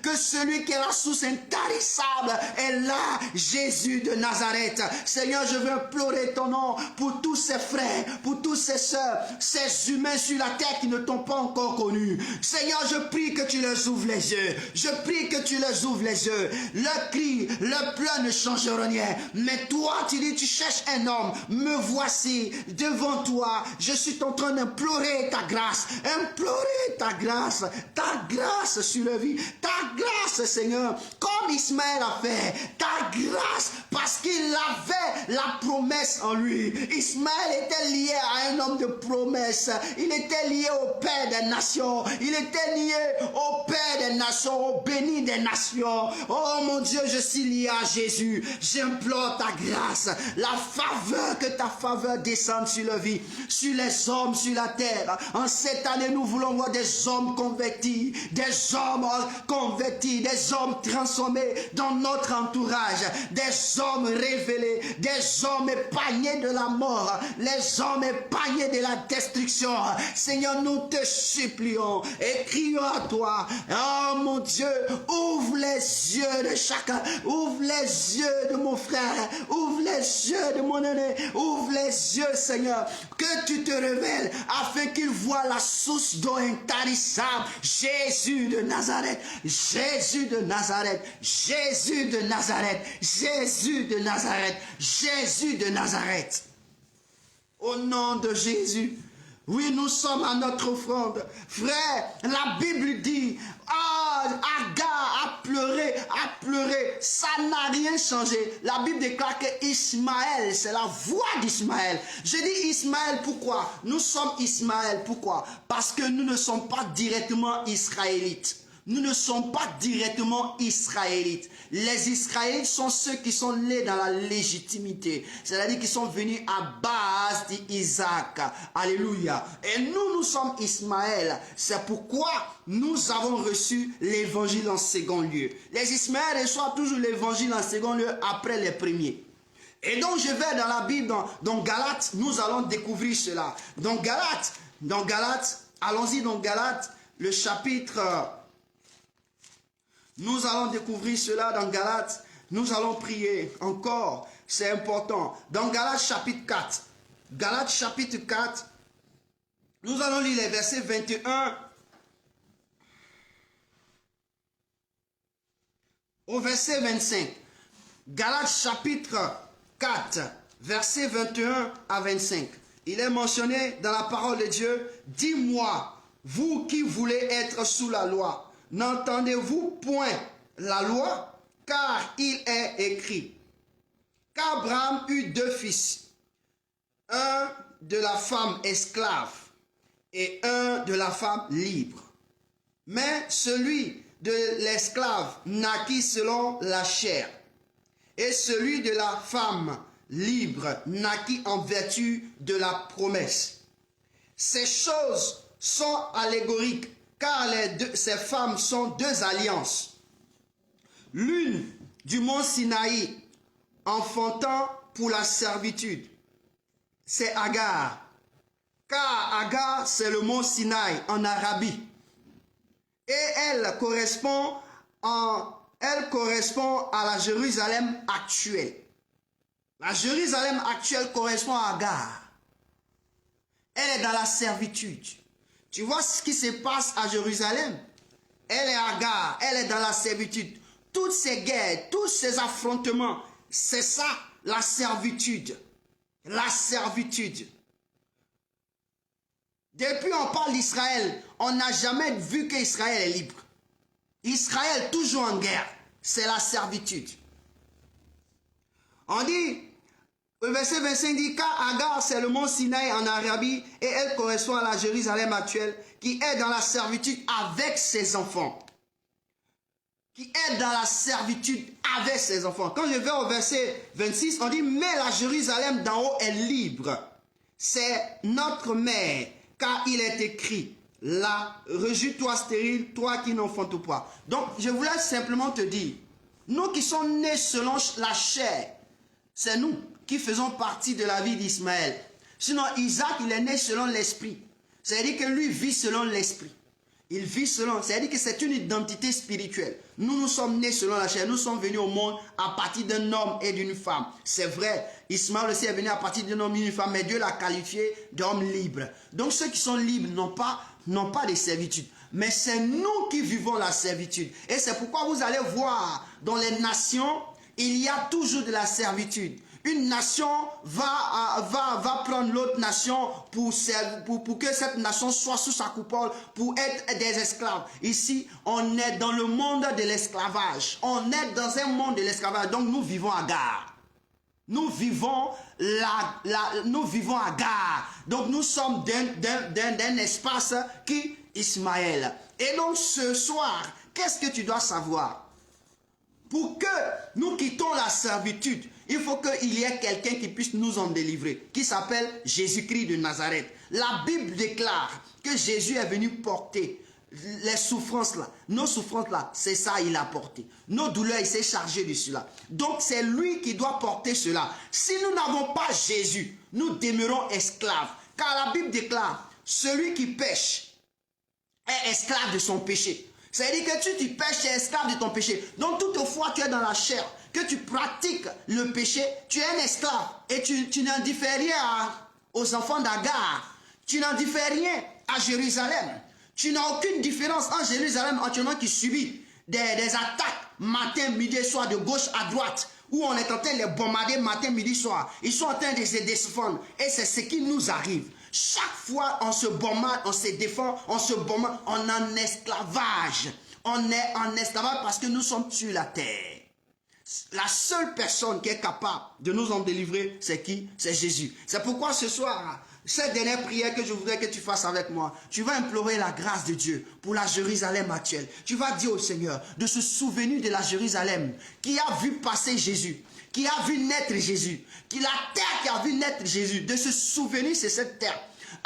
que celui qui est la source intarissable est là, Jésus de Nazareth. Seigneur, je veux implorer ton nom pour tous ces frères, pour tous ces sœurs, ces humains sur la terre qui ne t'ont pas encore connu. Seigneur, je prie que tu leur ouvres les yeux. Je prie que tu leur ouvres les yeux. Leurs cris, leurs pleurs ne changeront rien. Mais toi, tu dis, tu cherches un homme. Me voici devant toi. Je suis en train d'implorer ta grâce. Implorer ta grâce. Ta grâce sur la vie. Ta grâce, Seigneur. Comme Ismaël a fait. Ta grâce. Parce qu'il avait la promesse en lui. Ismaël était lié à un homme de promesse. Il était lié au Père des nations. Il était lié au Père des nations, au béni des nations. Oh mon Dieu, je suis lié à Jésus. J'implore ta grâce, la faveur, que ta faveur descende sur la vie, sur les hommes, sur la terre. En cette année, nous voulons voir des hommes convertis, des hommes transformés dans notre entourage, des hommes hommes révélés, des hommes épargnés de la mort, les hommes épargnés de la destruction. Seigneur, nous te supplions et crions à toi. Oh mon Dieu, ouvre les yeux de chacun, ouvre les yeux de mon frère, ouvre les yeux de mon aîné, ouvre les yeux, Seigneur, que tu te révèles afin qu'il voit la source d'eau intarissable. Jésus de Nazareth, Jésus de Nazareth, Jésus de Nazareth, Jésus de Nazareth, Jésus de Nazareth. Au nom de Jésus. Oui, nous sommes à notre offrande. Frère, la Bible dit, Agar a pleuré, ça n'a rien changé. La Bible déclare que Ismaël, c'est la voix d'Ismaël. Je dis Ismaël, pourquoi? Nous sommes Ismaël, pourquoi? Parce que nous ne sommes pas directement israélites. Nous ne sommes pas directement israélites. Les Israélites sont ceux qui sont nés dans la légitimité. C'est-à-dire qu'ils sont venus à base d'Isaac. Alléluia. Et nous sommes Ismaël. C'est pourquoi nous avons reçu l'évangile en second lieu. Les Ismaëls reçoivent toujours l'évangile en second lieu après les premiers. Et donc je vais dans la Bible, dans Galates, nous allons découvrir cela. Dans Galates, allons-y dans Galates, le chapitre... Nous allons découvrir cela dans Galates. Nous allons prier encore. C'est important. Dans Galates chapitre 4. Galates chapitre 4. Nous allons lire les versets 21 au verset 25. Galates chapitre 4. Versets 21 à 25. Il est mentionné dans la parole de Dieu. Dis-moi, vous qui voulez être sous la loi. N'entendez-vous point la loi? Car il est écrit qu'Abraham eut 2 fils, un de la femme esclave et un de la femme libre. Mais celui de l'esclave naquit selon la chair, et celui de la femme libre naquit en vertu de la promesse. Ces choses sont allégoriques, car ces femmes sont 2 alliances. L'une du mont Sinaï, enfantant pour la servitude, c'est Agar. Car Agar, c'est le mont Sinaï en Arabie. Et elle correspond à la Jérusalem actuelle. La Jérusalem actuelle correspond à Agar. Elle est dans la servitude. Tu vois ce qui se passe à Jérusalem? Elle est à Agar, elle est dans la servitude. Toutes ces guerres, tous ces affrontements, c'est ça la servitude. La servitude. Depuis on parle d'Israël, on n'a jamais vu qu'Israël est libre. Israël toujours en guerre, c'est la servitude. On dit... Le verset 25 dit, car Agar, c'est le mont Sinaï en Arabie, et elle correspond à la Jérusalem actuelle, qui est dans la servitude avec ses enfants. Qui est dans la servitude avec ses enfants. Quand je vais au verset 26, on dit, mais la Jérusalem d'en haut est libre. C'est notre mère, car il est écrit, là, rejette-toi stérile, toi qui n'enfantes pas. Donc, je voulais simplement te dire, nous qui sommes nés selon la chair, c'est nous qui faisons partie de la vie d'Ismaël. Sinon, Isaac, il est né selon l'esprit. C'est-à-dire que lui vit selon l'esprit. Il vit selon... C'est-à-dire que c'est une identité spirituelle. Nous sommes nés selon la chair. Nous sommes venus au monde à partir d'un homme et d'une femme. C'est vrai. Ismaël aussi est venu à partir d'un homme et d'une femme. Mais Dieu l'a qualifié d'homme libre. Donc ceux qui sont libres n'ont pas de servitude. Mais c'est nous qui vivons la servitude. Et c'est pourquoi vous allez voir dans les nations, il y a toujours de la servitude. Une nation va prendre l'autre nation pour que cette nation soit sous sa coupole, pour être des esclaves. Ici, on est dans le monde de l'esclavage. On est dans un monde de l'esclavage. Donc, nous vivons à Agar. Nous vivons à Agar. Donc, nous sommes d'un espace qui Ismaël. Et donc, ce soir, qu'est-ce que tu dois savoir? Pour que nous quittons la servitude, il faut qu'il y ait quelqu'un qui puisse nous en délivrer, qui s'appelle Jésus-Christ de Nazareth. La Bible déclare que Jésus est venu porter les souffrances là, nos souffrances là, c'est ça il a porté. Nos douleurs, il s'est chargé de cela. Donc c'est lui qui doit porter cela. Si nous n'avons pas Jésus, nous demeurons esclaves. Car la Bible déclare, celui qui pêche est esclave de son péché. C'est-à-dire que tu pêches, tu es esclave de ton péché. Donc toutefois tu es dans la chair, que tu pratiques le péché, tu es un esclave. Et tu n'en diffères rien aux enfants d'Agar. Tu n'en diffères rien à Jérusalem. Tu n'as aucune différence en Jérusalem actuellement qui subit des attaques matin, midi, soir, de gauche à droite, où on est en train de les bombarder matin, midi, soir. Ils sont en train de se défendre. Et c'est ce qui nous arrive. Chaque fois, on se bombarde, on se défend, on se bombarde, on est en esclavage. On est en esclavage parce que nous sommes sur la terre. La seule personne qui est capable de nous en délivrer, c'est qui? C'est Jésus. C'est pourquoi ce soir, cette dernière prière que je voudrais que tu fasses avec moi, tu vas implorer la grâce de Dieu pour la Jérusalem actuelle. Tu vas dire au Seigneur de se souvenir de la Jérusalem qui a vu passer Jésus, qui a vu naître Jésus, la terre qui a vu naître Jésus, de se souvenir de cette terre,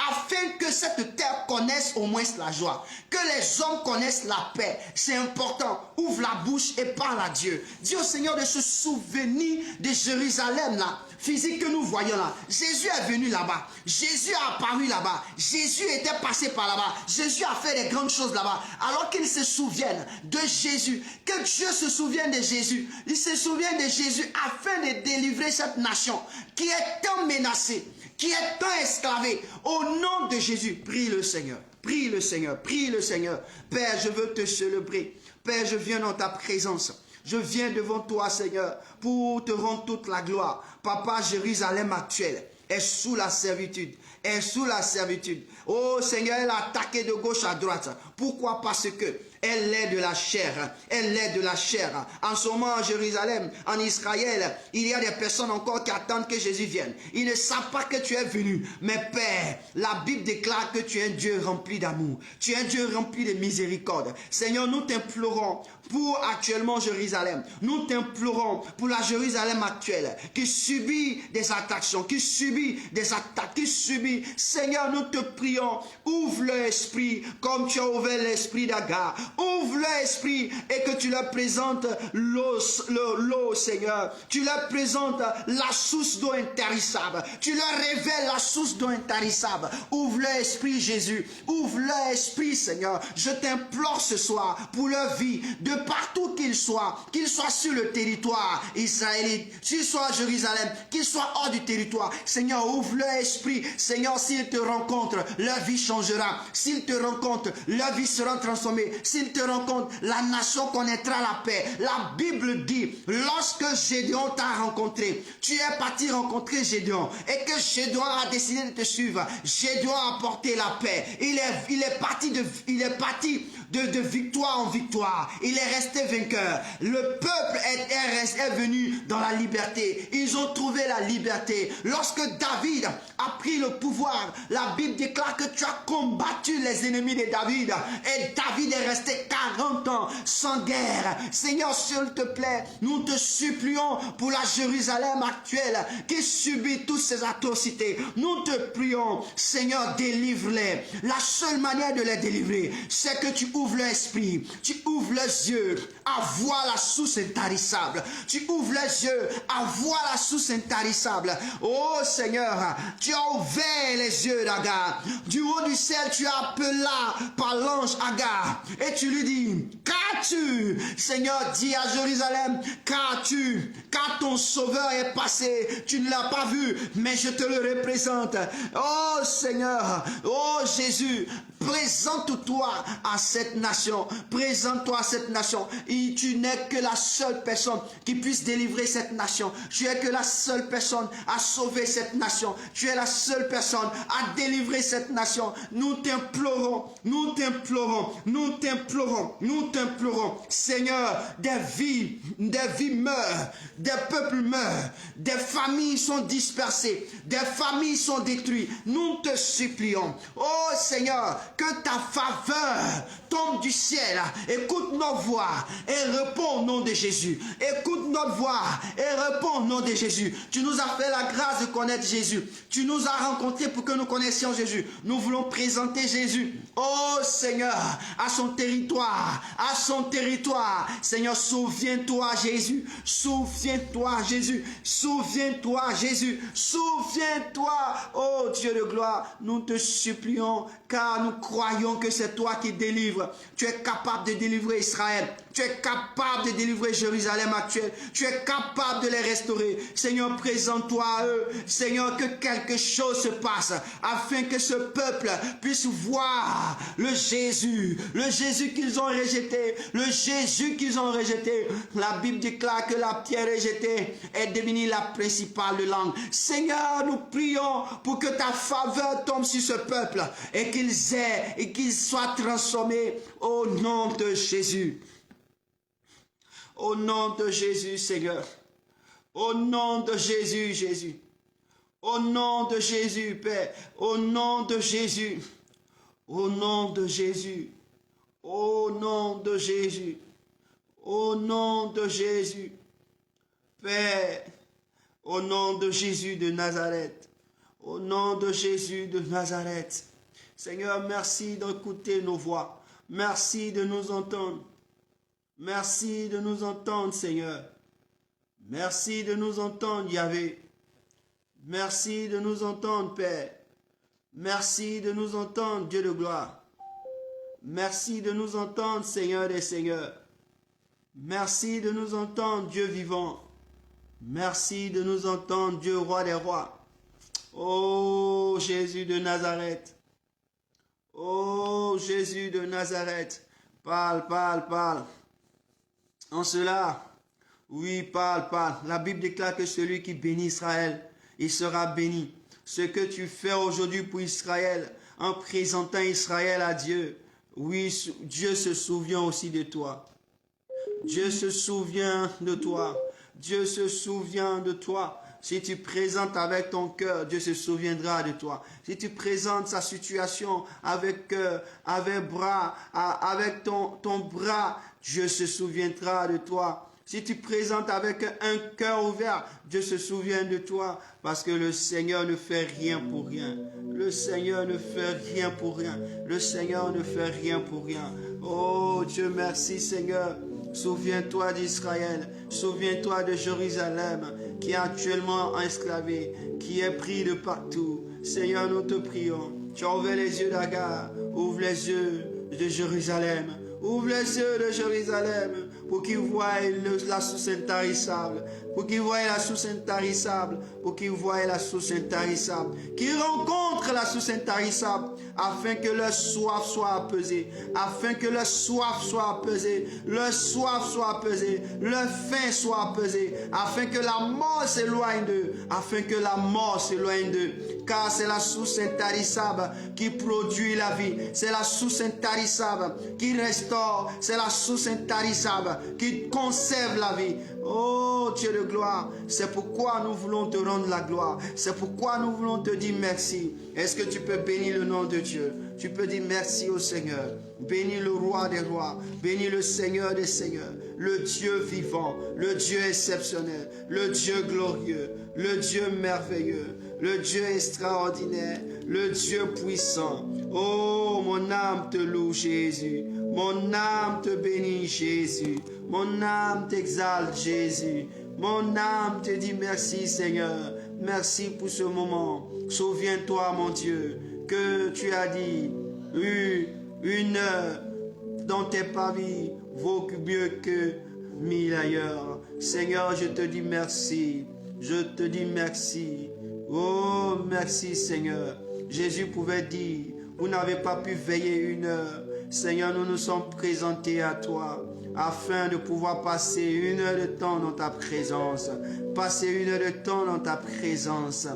afin que cette terre connaisse au moins la joie, que les hommes connaissent la paix. C'est important. Ouvre la bouche et parle à Dieu. Dis au Seigneur de se souvenir de Jérusalem là, physique que nous voyons là. Jésus est venu là-bas. Jésus a apparu là-bas. Jésus était passé par là-bas. Jésus a fait des grandes choses là-bas. Alors qu'ils se souviennent de Jésus, que Dieu se souvienne de Jésus. Il se souvient de Jésus afin de délivrer cette nation qui est tant menacée, qui est tant esclavée. Au nom de Jésus, prie le Seigneur. Prie le Seigneur. Prie le Seigneur. Père, je veux te célébrer. Père, je viens dans ta présence. Je viens devant toi, Seigneur, pour te rendre toute la gloire. Papa, Jérusalem actuelle est sous la servitude. Est sous la servitude. Oh Seigneur, elle a attaqué de gauche à droite. Pourquoi? Parce que elle est de la chair. Elle est de la chair. En ce moment, en Jérusalem, en Israël, il y a des personnes encore qui attendent que Jésus vienne. Ils ne savent pas que tu es venu. Mais Père, la Bible déclare que tu es un Dieu rempli d'amour. Tu es un Dieu rempli de miséricorde. Seigneur, nous t'implorons pour actuellement Jérusalem. Nous t'implorons pour la Jérusalem actuelle qui subit des attaques, qui subit des attaques, qui subit. Seigneur, nous te prions, ouvre l'esprit comme tu as ouvert l'esprit d'Agar. Ouvre l'esprit et que tu leur présentes l'eau, Seigneur. Tu leur présentes la source d'eau intarissable. Tu leur révèles la source d'eau intarissable. Ouvre l'esprit, Jésus. Ouvre l'esprit, Seigneur. Je t'implore ce soir pour leur vie, de partout qu'ils soient sur le territoire israélite, qu'ils soient à Jérusalem, qu'ils soient hors du territoire. Seigneur, ouvre leur esprit. Seigneur, s'ils te rencontrent, leur vie changera. S'ils te rencontrent, leur vie sera transformée. S'ils te rencontrent, la nation connaîtra la paix. La Bible dit, lorsque Gédéon t'a rencontré, tu es parti rencontrer Gédéon et que Gédéon a décidé de te suivre. Gédéon a apporté la paix. Il est parti de victoire en victoire. Il est resté vainqueur. Le peuple est venu dans la liberté. Ils ont trouvé la liberté. Lorsque David a pris le pouvoir, la Bible déclare que tu as combattu les ennemis de David. Et David est resté 40 ans sans guerre. Seigneur, s'il te plaît, nous te supplions pour la Jérusalem actuelle qui subit toutes ces atrocités. Nous te prions, Seigneur, délivre-les. La seule manière de les délivrer, c'est que tu ouvres l'esprit, tu ouvres les yeux à voir la source intarissable. Tu ouvres les yeux à voir la source intarissable. Oh Seigneur, tu as ouvert les yeux d'Agar. Du haut du ciel, tu as appelé par l'ange Agar. Et tu lui dis, qu'as-tu? Seigneur, dis à Jérusalem, qu'as-tu? Car ton sauveur est passé. Tu ne l'as pas vu, mais je te le représente. Oh Seigneur, oh Jésus, présente-toi à cette nation. Présente-toi à cette nation. Et tu n'es que la seule personne qui puisse délivrer cette nation. Tu es que la seule personne à sauver cette nation. Tu es la seule personne à délivrer cette nation. Nous t'implorons, nous t'implorons, nous t'implorons, nous t'implorons. Seigneur, des vies meurent, des peuples meurent, des familles sont dispersées, des familles sont détruites. Nous te supplions, oh Seigneur, que ta faveur tombe du ciel. Écoute nos voix et réponds au nom de Jésus. Écoute notre voix et réponds au nom de Jésus. Tu nous as fait la grâce de connaître Jésus. Tu nous as rencontrés pour que nous connaissions Jésus. Nous voulons présenter Jésus, oh Seigneur, à son territoire, à son territoire. Seigneur, souviens-toi Jésus, souviens-toi Jésus, souviens-toi Jésus, souviens-toi, oh Dieu de gloire. Nous te supplions car nous croyons que c'est toi qui délivres. Tu es capable de délivrer Israël. Tu es capable de délivrer Jérusalem actuelle. Tu es capable de les restaurer. Seigneur, présente-toi à eux. Seigneur, que quelque chose se passe afin que ce peuple puisse voir le Jésus qu'ils ont rejeté, le Jésus qu'ils ont rejeté. La Bible déclare que la pierre rejetée est devenue la principale langue. Seigneur, nous prions pour que ta faveur tombe sur ce peuple et qu'ils soient transformés au nom de Jésus. Au nom de Jésus, Seigneur. Au nom de Jésus, Jésus. Au nom de Jésus, Père. Au nom de Jésus. Au nom de Jésus. Au nom de Jésus. Au nom de Jésus. Père. Au nom de Jésus de Nazareth. Au nom de Jésus de Nazareth. Seigneur, merci d'écouter nos voix. Merci de nous entendre. Merci de nous entendre, Seigneur. Merci de nous entendre, Yahvé. Merci de nous entendre, Père. Merci de nous entendre, Dieu de gloire. Merci de nous entendre, Seigneur des Seigneurs. Merci de nous entendre, Dieu vivant. Merci de nous entendre, Dieu roi des rois. Oh, Jésus de Nazareth. Oh, Jésus de Nazareth. Parle, parle, parle. En cela, oui, parle, parle. La Bible déclare que celui qui bénit Israël, il sera béni. Ce que tu fais aujourd'hui pour Israël, en présentant Israël à Dieu, oui, Dieu se souvient aussi de toi. Dieu se souvient de toi. Dieu se souvient de toi. Si tu présentes avec ton cœur, Dieu se souviendra de toi. Si tu présentes sa situation avec ton bras, Dieu se souviendra de toi. Si tu présentes avec un cœur ouvert, Dieu se souvient de toi parce que le Seigneur ne fait rien pour rien. Le Seigneur ne fait rien pour rien. Le Seigneur ne fait rien pour rien. Oh Dieu, merci Seigneur. Souviens-toi d'Israël. Souviens-toi de Jérusalem qui est actuellement esclavé, qui est pris de partout. Seigneur, nous te prions. Tu as ouvert les yeux d'Agar. Ouvre les yeux de Jérusalem. Ouvre les yeux de Jérusalem pour qu'ils voient la source intarissable. Pour qu'ils voient la source intarissable. Pour qu'ils voient la source intarissable. Qu'ils rencontrent la source intarissable afin que leur soif soit apaisée. Afin que leur soif soit apaisée. Leur soif soit apaisée. Leur faim soit apaisée. Afin que la mort s'éloigne d'eux. Afin que la mort s'éloigne d'eux. Car c'est la source intarissable qui produit la vie. C'est la source intarissable qui restaure. C'est la source intarissable qui conserve la vie. Oh Dieu de gloire, c'est pourquoi nous voulons te rendre la gloire. C'est pourquoi nous voulons te dire merci. Est-ce que tu peux bénir le nom de Dieu? Tu peux dire merci au Seigneur. Bénis le roi des rois. Bénis le Seigneur des seigneurs. Le Dieu vivant. Le Dieu exceptionnel. Le Dieu glorieux. Le Dieu merveilleux. Le Dieu extraordinaire. Le Dieu puissant. Oh, mon âme te loue, Jésus. Mon âme te bénit, Jésus. Mon âme t'exalte, Jésus. Mon âme te dit merci, Seigneur. Merci pour ce moment. Souviens-toi, mon Dieu, que tu as dit, une heure dans tes pavis vaut mieux que 1000 ailleurs. Seigneur, je te dis merci. Je te dis merci. Oh, merci, Seigneur. Jésus pouvait dire, vous n'avez pas pu veiller une heure. Seigneur, nous nous sommes présentés à toi afin de pouvoir passer une heure de temps dans ta présence. Passer une heure de temps dans ta présence.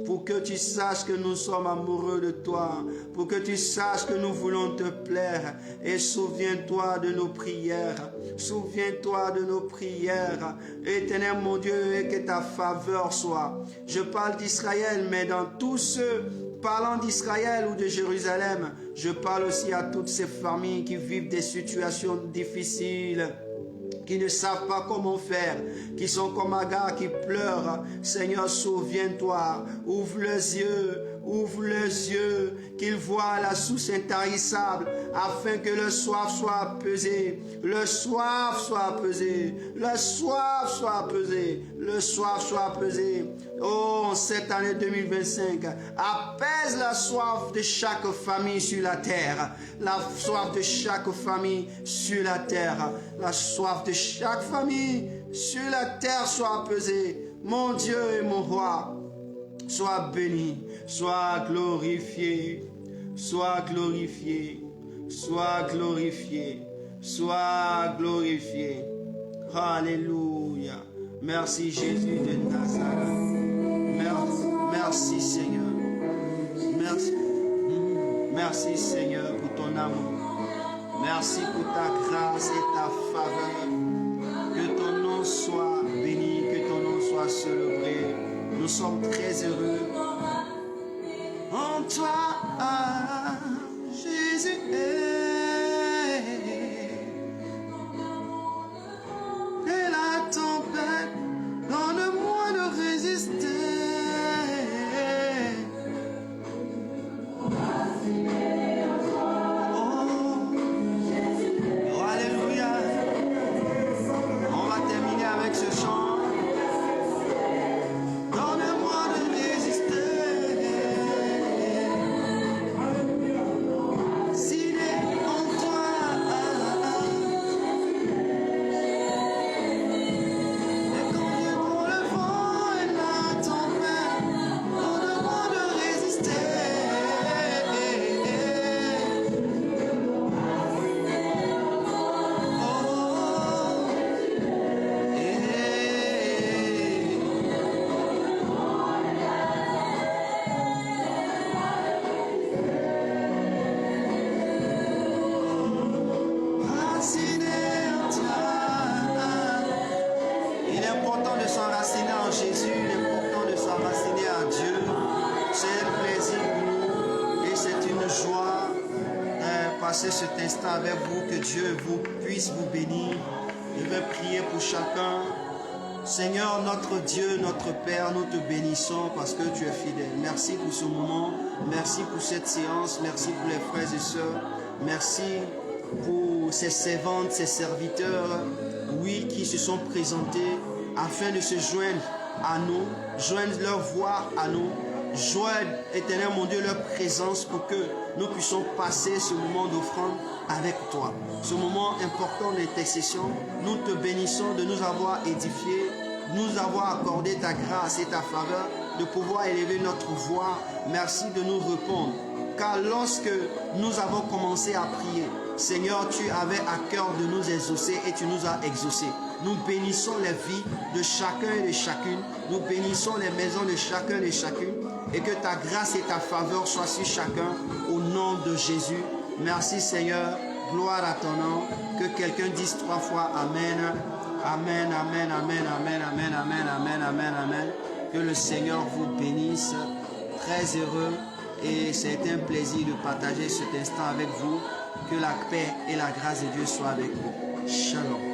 Pour que tu saches que nous sommes amoureux de toi. Pour que tu saches que nous voulons te plaire. Et souviens-toi de nos prières. Souviens-toi de nos prières. Éternel mon Dieu, et que ta faveur soit. Je parle d'Israël, mais dans tous ceux Parlant d'Israël ou de Jérusalem, je parle aussi à toutes ces familles qui vivent des situations difficiles, qui ne savent pas comment faire, qui sont comme Agar, qui pleurent. Seigneur, souviens-toi, ouvre les yeux, qu'ils voient la source intarissable, afin que le soif soit apaisé, le soif soit apaisé, le soif soit apaisé, le soif soit apaisé. Oh, en cette année 2025, apaise la soif de chaque famille sur la terre, la soif de chaque famille sur la terre, la soif de chaque famille sur la terre soit apaisée. Mon Dieu et mon roi, sois béni, sois glorifié, sois glorifié, sois glorifié, sois glorifié. Alléluia. Merci Jésus de Nazareth. Merci Seigneur. Merci Seigneur pour ton amour. Merci pour ta grâce et ta faveur. Que ton nom soit béni, que ton nom soit célébré. Nous sommes très heureux en toi, Jésus. Et la tempête, donne-moi de résister. Cet instant avec vous, que Dieu puisse vous bénir. Je vais prier pour chacun. Seigneur, notre Dieu, notre Père, nous te bénissons parce que tu es fidèle. Merci pour ce moment, merci pour cette séance, merci pour les frères et sœurs, merci pour ces servantes, ces serviteurs, oui, qui se sont présentés afin de se joindre à nous, joindre leur voix à nous, joindre, éternel mon Dieu, leur présence pour que nous puissions passer ce moment d'offrande avec toi. Ce moment important d'intercession, nous te bénissons de nous avoir édifiés, nous avoir accordé ta grâce et ta faveur, de pouvoir élever notre voix. Merci de nous répondre. Car lorsque nous avons commencé à prier, Seigneur, tu avais à cœur de nous exaucer et tu nous as exaucés. Nous bénissons les vies de chacun et de chacune. Nous bénissons les maisons de chacun et de chacune. Et que ta grâce et ta faveur soient sur chacun au nom de Jésus. Merci Seigneur. Gloire à ton nom. Que quelqu'un dise 3 fois Amen. Amen, Amen, Amen, Amen, Amen, Amen, Amen, Amen, Amen. Que le Seigneur vous bénisse. Très heureux. Et c'est un plaisir de partager cet instant avec vous. Que la paix et la grâce de Dieu soient avec vous. Shalom.